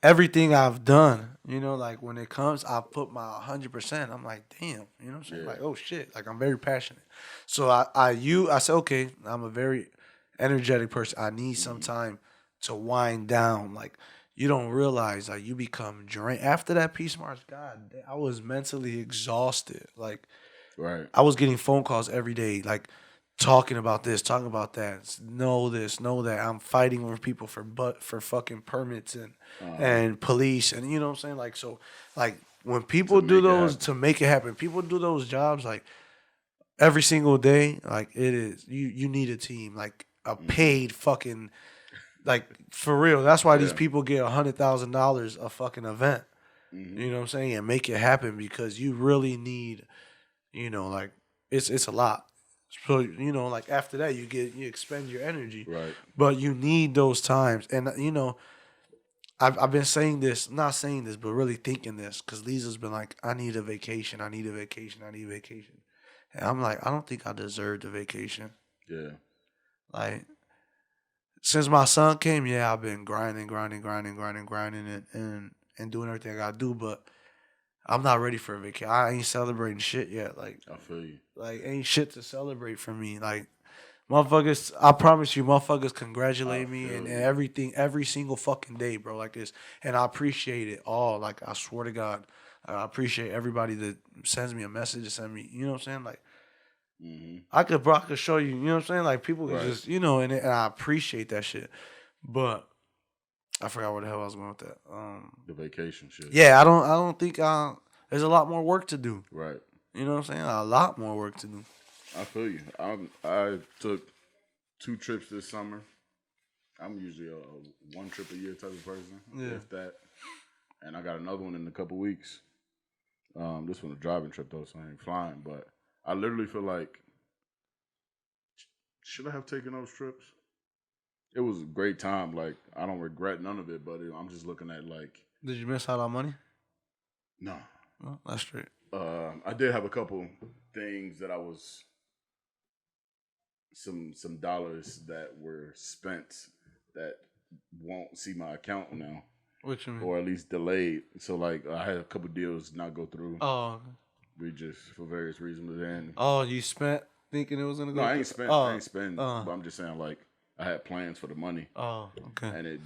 everything I've done, you know, like when it comes, I put my 100%. I'm like, damn, you know what I'm saying? Like, oh shit. Like I'm very passionate. So I say, okay, I'm a very energetic person. I need some time to wind down. Like you don't realize like you become drained after that Peace March. God, I was mentally exhausted. Like, I was getting phone calls every day, like talking about this, talking about that. Know this, know that. I'm fighting with people for fucking permits and police, and you know what I'm saying. Like so, like when people do those to make it happen, people do those jobs like every single day. Like it is you need a team, like a paid fucking. Like for real, that's why these people get $100,000 a fucking event. You know what I'm saying, and make it happen because you really need, you know, like it's a lot. So you know, like after that, you expend your energy, right? But you need those times, and you know, I've been saying this, not saying this, but really thinking this because Lisa's been like, I need a vacation, I need a vacation, I need a vacation, and I'm like, I don't think I deserve the vacation. Yeah, like. Since my son came, I've been grinding and doing everything I gotta do, but I'm not ready for a vacation. I ain't celebrating shit yet. Like I feel you. Like ain't shit to celebrate for me. Like motherfuckers, I promise you, motherfuckers congratulate me and everything every single fucking day, bro. Like this, and I appreciate it all. Like I swear to God, I appreciate everybody that sends me a message, send me. You know what I'm saying? Like. I could show you, you know what I'm saying? Like people can just, you know, and I appreciate that shit. But I forgot where the hell I was going with that. The vacation shit. Yeah, I don't think there's a lot more work to do. Right. You know what I'm saying? A lot more work to do. I feel you. I took 2 trips this summer. I'm usually a 1 trip a year type of person. Yeah. If that. And I got another one in a couple weeks. This one a driving trip though, so I ain't flying, but I literally feel like, should I have taken those trips? It was a great time. Like, I don't regret none of it, but I'm just looking at, like... Did you miss out on money? No. Well, that's straight. I did have a couple things that I was... Some dollars that were spent that won't see my account now. What you mean? Or at least delayed. So, like, I had a couple deals not go through. Oh, okay. We just, for various reasons, but then... Oh, you spent thinking it was going to go No, I ain't spent. I ain't spent. But I'm just saying, like, I had plans for the money. Oh, okay. And it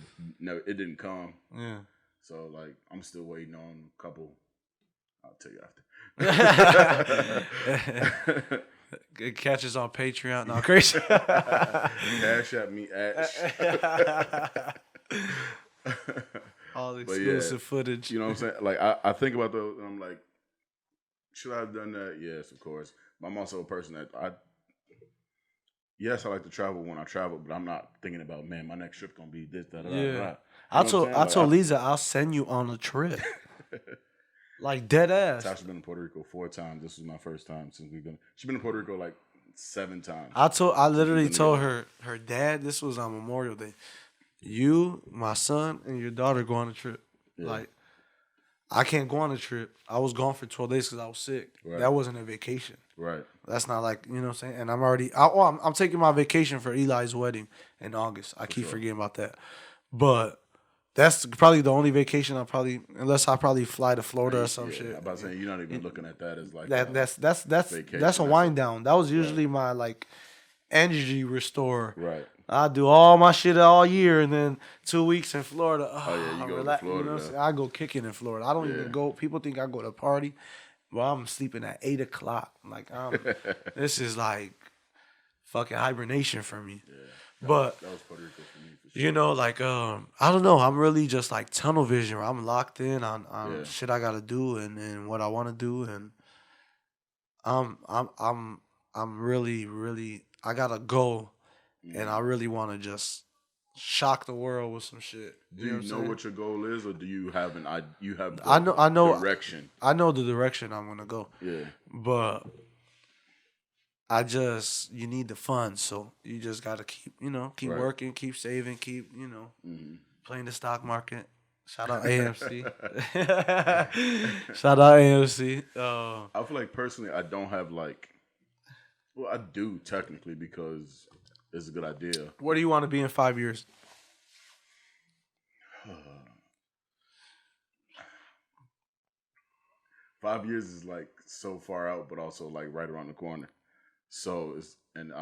didn't come. Yeah. So like I'm still waiting on a couple. I'll tell you after. It catches on Patreon. No, crazy. Cash at me, Ash. All exclusive footage. You know what I'm saying? Like I think about those and I'm like, should I have done that? Yes, of course. But I'm also a person that I like to travel when I travel, but I'm not thinking about, man, my next trip gonna be this, that, that. I told Lisa I'll send you on a trip. Like dead ass. Tasha's been to Puerto Rico 4 times. This was my first time since we've been. She's been to Puerto Rico like 7 times. I literally told her dad, this was on Memorial Day. You, my son, and your daughter go on a trip. Yeah. Like, I can't go on a trip. I was gone for 12 days because I was sick. Right. That wasn't a vacation. Right. That's not like, you know what I'm saying? And I'm taking my vacation for Eli's wedding in August. I keep forgetting about that. But that's probably the only vacation unless I fly to Florida or some shit. I'm about to say, you're not even looking at that as like that's a wind down. That was usually my like energy restore. Right. I do all my shit all year, and then 2 weeks in Florida. You go to Florida. You know what I'm saying? I go kicking in Florida. I don't even go. People think I go to party. Well, I'm sleeping at 8 o'clock. Like this is like fucking hibernation for me. Yeah, that was Puerto Rico for me. For sure. You know, like I don't know. I'm really just like tunnel vision. Where I'm locked in on shit I gotta do and what I want to do, and I'm really I gotta go. And I really want to just shock the world with some shit. Do you know what your goal is, or do you have I know direction? I know the direction I'm gonna go. Yeah. But you need the funds, so you just gotta keep working, keep saving, keep playing the stock market. Shout out AMC. Shout out AMC. I feel like personally, I don't have like. Well, I do technically because. It's a good idea. Where do you want to be in 5 years? 5 years is like so far out, but also like right around the corner. So and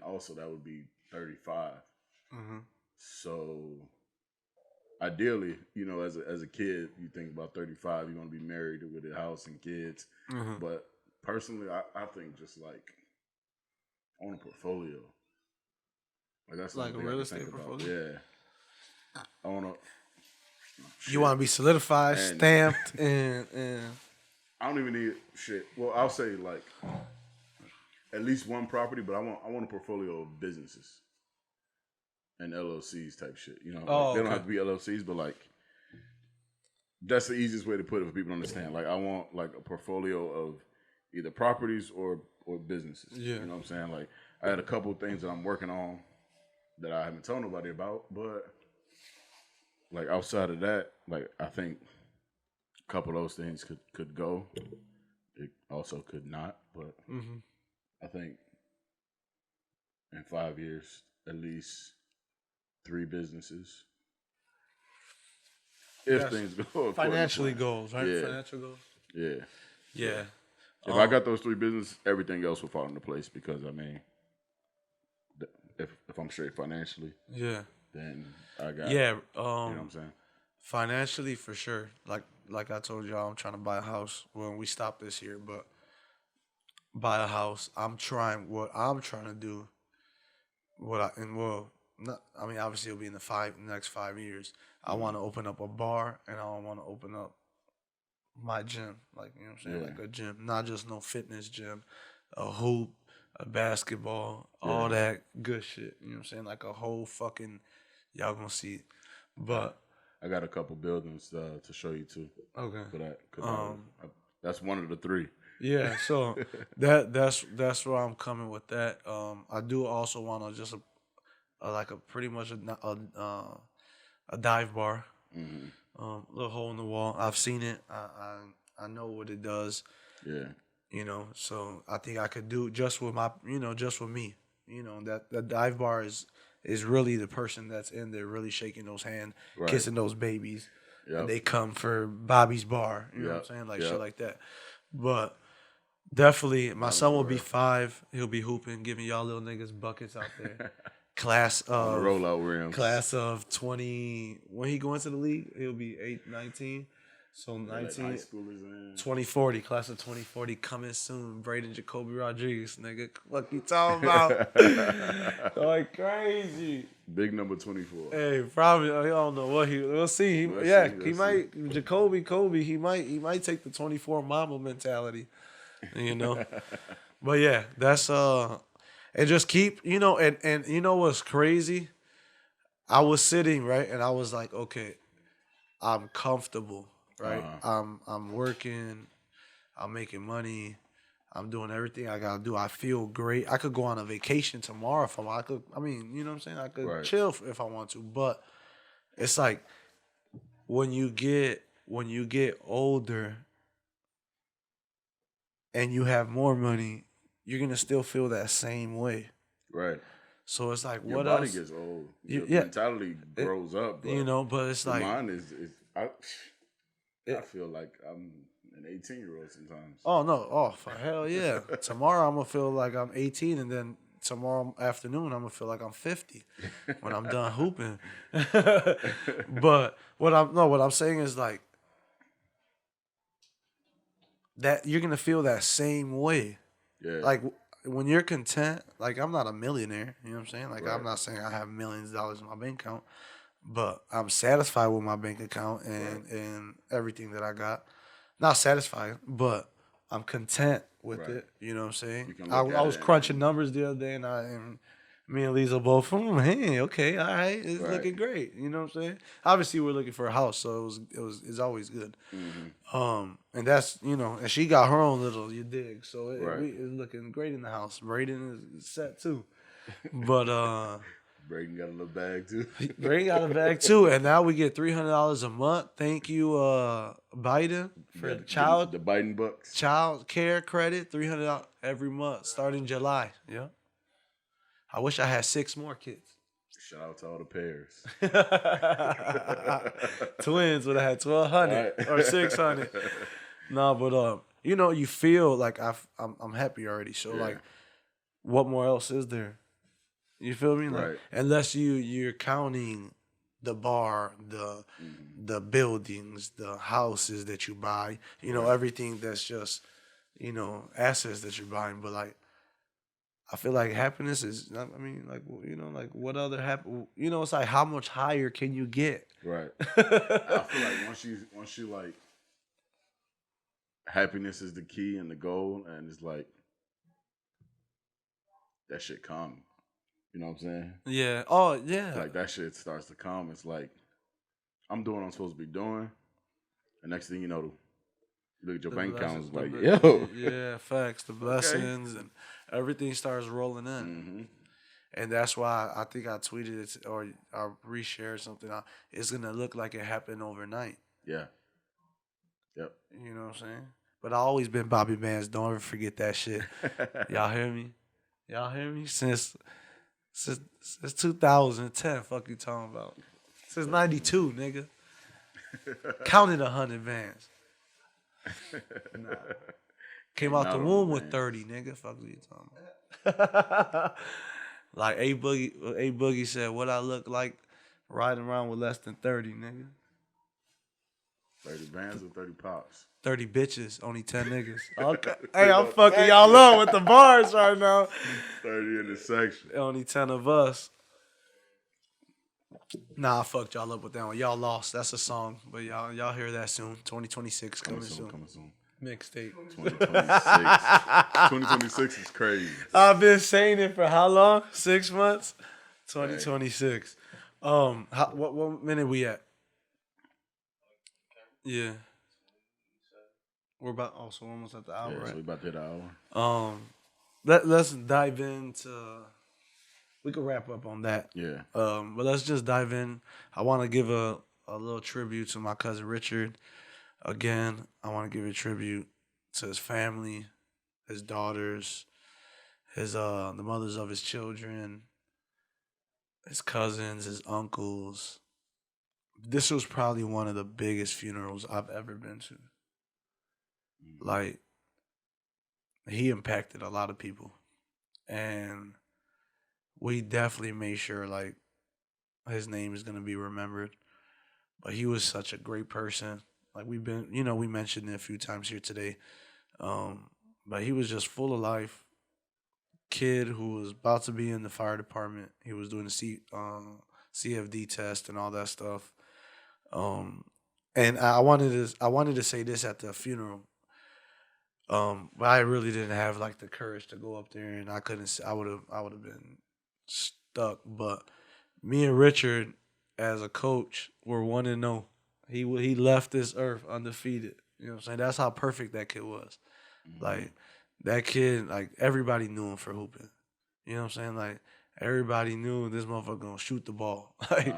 also that would be 35. Mm-hmm. So ideally, as a kid, you think about 35, you want to be married with a house and kids. Mm-hmm. But personally, I think just like I want a portfolio. Like that's like a real estate portfolio. Yeah, I want to. You want to be solidified, stamped, and I don't even need shit. Well, I'll say like at least one property, but I want a portfolio of businesses and LLCs type shit. They don't have to be LLCs, but like that's the easiest way to put it for people to understand. Like I want like a portfolio of either properties or businesses. Yeah, you know what I'm saying? Like I had a couple of things that I'm working on that I haven't told nobody about, but like outside of that, like I think a couple of those things could go. It also could not, but I think in 5 years, at least 3 businesses. If things go financially goals, right? Yeah. Financial goals. Yeah. Yeah. If I got those 3 businesses, everything else will fall into place because I mean. If I'm straight financially, then I got you know what I'm saying. Financially, for sure. Like I told y'all, I'm trying to buy a house when we stop this year, but buy a house. What I'm trying to do. Obviously it'll be in the next 5 years. I want to open up a bar and I want to open up my gym, like you know what I'm saying, like a gym, not just no fitness gym, a hoop. A basketball, all that good shit. You know what I'm saying? Like a whole fucking, y'all gonna see it. But I got a couple buildings to show you too. Okay. For that, that's one of the 3. Yeah. So that's where I'm coming with that. I do also want to just pretty much a dive bar. Mm-hmm. Little hole in the wall. I've seen it. I know what it does. Yeah. So I think I could do just with just with me. That dive bar is really the person that's in there really shaking those hands, kissing those babies. Yep. And they come for Bobby's bar. You know what I'm saying? Like shit like that. But definitely, my son will be 5. He'll be hooping, giving y'all little niggas buckets out there. class on the of rollout rims. class of 20. When he go into the league, he'll be 19. So Like high 19, schoolers in. 2040, class of 2040 coming soon. Braden Jacoby Rodriguez, nigga. What you talking about? Like crazy. Big number 24. Hey, probably I don't know what we'll see. He might Jacoby Kobe. He might take the 24 mama mentality, you know. But yeah, that's and just keep and you know what's crazy? I was sitting right, and I was like, okay, I'm comfortable, right? I'm working, I'm making money. I'm doing everything I gotta do. I feel great. I could go on a vacation tomorrow if I could. I mean, you know what I'm saying? I could chill if I want to. But it's like when you get older and you have more money, you're gonna still feel that same way. Right. So it's like, Your what body else? gets old. Your mentality grows up. But but it's like mine is I feel like I'm an 18-year-old sometimes. Oh no! Oh for hell yeah! Tomorrow I'm gonna feel like I'm 18, and then tomorrow afternoon I'm gonna feel like I'm 50 when I'm done hooping. But what I'm saying is like that you're gonna feel that same way. Yeah. Like when you're content. Like I'm not a millionaire. You know what I'm saying? Like I'm not saying I have millions of dollars in my bank account, but I'm satisfied with my bank account and everything that I got. Not satisfied, but I'm content with it. You know what I'm saying? I was crunching numbers the other day, and me and Lisa both, hey, okay, all right, it's looking great. You know what I'm saying? Obviously, we're looking for a house, so it's always good. And that's and she got her own little, you dig? So it's looking great in the house. Braden is set too, but Braden got a little bag too. Braden got a bag too, and now we get $300 a month. Thank you, Biden, for the Biden bucks. Child care credit, $300 every month starting July. Yeah, I wish I had 6 more kids. Shout out to all the pairs. Twins would have had 1,200 or 600. No, but you feel like I'm happy already. So like, what more else is there? You feel me? Like, unless you're counting the bar, the buildings, the houses that you buy, everything that's just, assets that you're buying. But like, I feel like happiness is, I mean, like, like what other it's like how much higher can you get? Right. I feel like once you like, happiness is the key and the goal, and it's like that shit come. You know what I'm saying? Yeah. Oh, yeah. Like that shit starts to come. It's like I'm doing what I'm supposed to be doing. The next thing you know, look at your bank account is like, yo. Yeah, facts. The blessings and everything starts rolling in. And that's why I think I tweeted it or I reshared something. It's going to look like it happened overnight. Yeah. Yep. You know what I'm saying? But I always been Bobby Bands. Don't ever forget that shit. Y'all hear me? Y'all hear me? Since 2010, fuck you talking about? Since 92, nigga. Counted 100 bands. Nah. Came out the womb with 30, nigga. Fuck you talking about? Like A Boogie said, what I look like riding around with less than 30, nigga. 30 bands or 30 pops? 30 bitches, only 10 niggas. Okay. Hey, I'm fucking y'all up with the bars right now. 30 in the section. Only 10 of us. Nah, I fucked y'all up with that one. Y'all lost. That's a song, but y'all hear that soon. 2026 coming soon. Mixtape. 2026 is crazy. I've been saying it for how long? 6 months? 2026. What minute we at? Yeah. We're almost at the hour, right? So we about to hit the hour. Let's dive into. We could wrap up on that. Yeah. But let's just dive in. I want to give a little tribute to my cousin Richard. Again, I want to give a tribute to his family, his daughters, the mothers of his children, his cousins, his uncles. This was probably one of the biggest funerals I've ever been to. Like, he impacted a lot of people. And we definitely made sure like his name is gonna be remembered. But he was such a great person. Like we've been, we mentioned it a few times here today. But he was just full of life. Kid who was about to be in the fire department. He was doing the CFD test and all that stuff. Um, and I wanted to say this at the funeral. But I really didn't have like the courage to go up there, and I couldn't. I would have been stuck. But me and Richard, as a coach, were 1-0. He left this earth undefeated. You know what I'm saying? That's how perfect that kid was. Like that kid, like everybody knew him for hooping. You know what I'm saying? Like everybody knew this motherfucker gonna shoot the ball. Like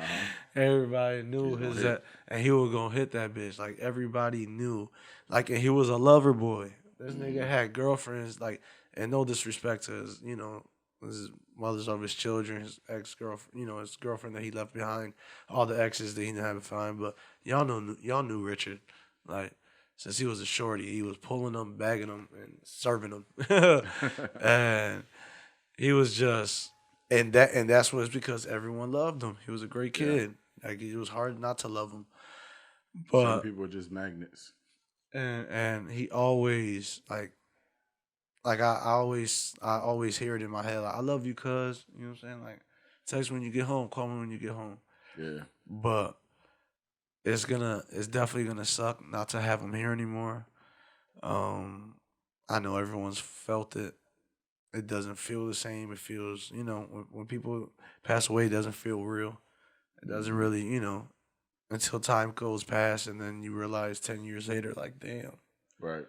everybody knew and he was gonna hit that bitch. Like everybody knew. Like and he was a lover boy. This nigga had girlfriends. Like and no disrespect to his mothers of his children, his ex girlfriend, his girlfriend that he left behind, all the exes that he didn't have to find. But y'all knew Richard. Like since he was a shorty, he was pulling them, bagging them, and serving them. And he was just, and that's what it's because everyone loved him. He was a great kid. Like it was hard not to love him. But some people are just magnets. And he always like I always hear it in my head. Like, I love you, cuz. You know what I'm saying? Like text when you get home, call me when you get home. Yeah. But it's definitely gonna suck not to have him here anymore. I know everyone's felt it. It doesn't feel the same. It feels, when people pass away, it doesn't feel real. It doesn't really, until time goes past and then you realize 10 years later, like, damn. Right.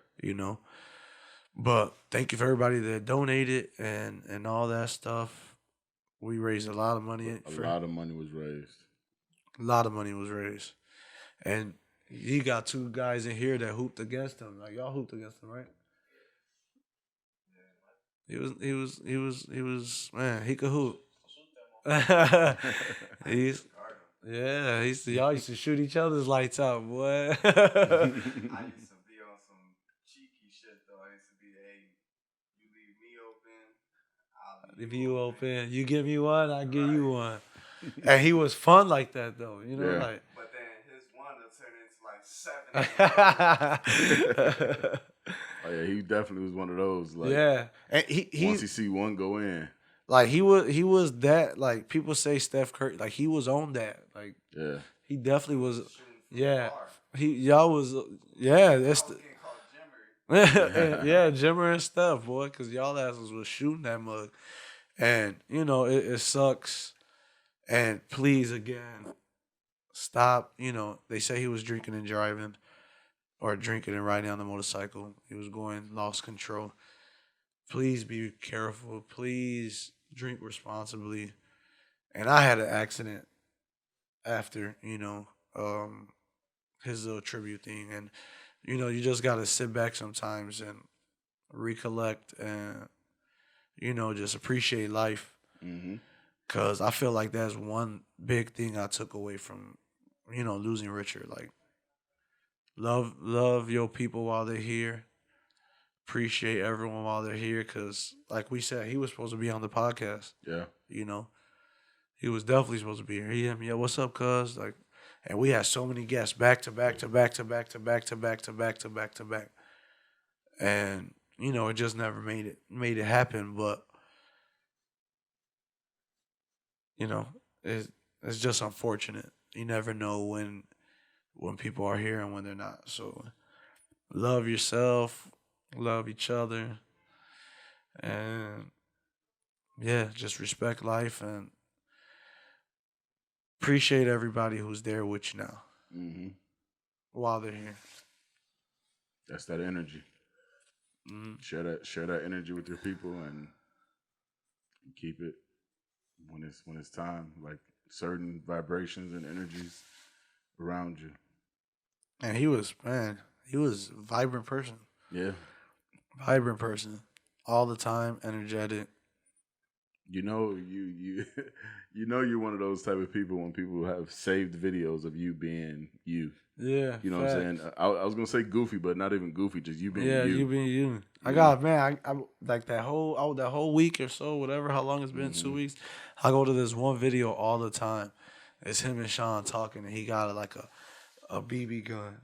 But thank you for everybody that donated and all that stuff. We raised a lot of money. A lot of money was raised. A lot of money was raised. And he got two guys in here that hooped against him. Like y'all hooped against him, right? He was man, he could hoop. Y'all used to shoot each other's lights out, boy. I used to be on some cheeky shit though. I used to be, hey, you leave me open, I'll leave you open. You give me one, I give you one. And he was fun like that though, like. But then his one will turn into like 7. Oh yeah, he definitely was one of those. Like, and he once you see one go in, like he was that. Like people say Steph Curry, like he was on that. Like he definitely was. Yeah, y'all was That's Jimmer and stuff, boy, because y'all asses was shooting that mug, and it sucks. And please again, stop. They say he was drinking and driving. Or drinking and riding on the motorcycle. He was lost control. Please be careful. Please drink responsibly. And I had an accident after, his little tribute thing. And, you just got to sit back sometimes and recollect and, just appreciate life. Because I feel like that's one big thing I took away from, losing Richard. Like, Love your people while they're here. Appreciate everyone while they're here, because, like we said, he was supposed to be on the podcast. Yeah. He was definitely supposed to be here. He hit me up, what's up, cuz? Like, and we had so many guests back to back to back to back to back to back to back to back to back, and it just never made it happen. But it's just unfortunate. You never know when people are here and when they're not. So love yourself, love each other, and just respect life and appreciate everybody who's there with you now while they're here. That's that energy. Share that energy with your people and keep it when it's time. Like certain vibrations and energies around you. And he was a vibrant person. Yeah. Vibrant person. All the time, energetic. You know, you you know you're one of those type of people when people have saved videos of you being you. Yeah, You know what I'm saying? I was gonna say goofy, but not even goofy, just you being you. you being you. I got man, I like that whole week or so, whatever, how long it's been, 2 weeks. I go to this one video all the time. It's him and Sean talking, and he got like a BB gun,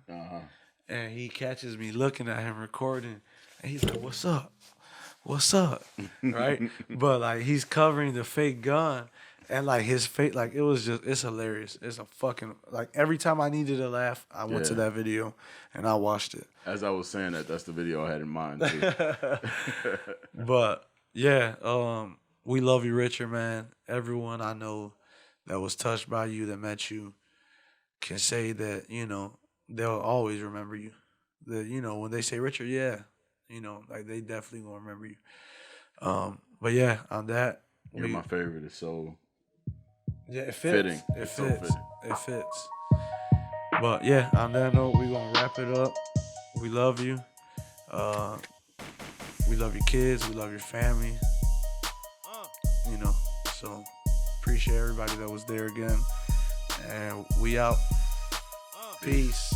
and he catches me looking at him recording, and he's like, "What's up? What's up?" Right? But like he's covering the fake gun. And like his face, like it's hilarious. It's a fucking, like every time I needed a laugh, I went to that video and I watched it. As I was saying that's the video I had in mind too. But yeah, we love you, Richard, man. Everyone I know that was touched by you, that met you, can say that, you know, they'll always remember you. That, you know, when they say Richard, yeah, you know, like they definitely gonna remember you. But yeah, on that, You're my favorite. It's so it fits. fitting. It It's fits. so fitting. It fits. But yeah, on that note, we're gonna wrap it up. We love you. We love your kids. We love your family. You know, so appreciate everybody that was there again. And we out. Peace.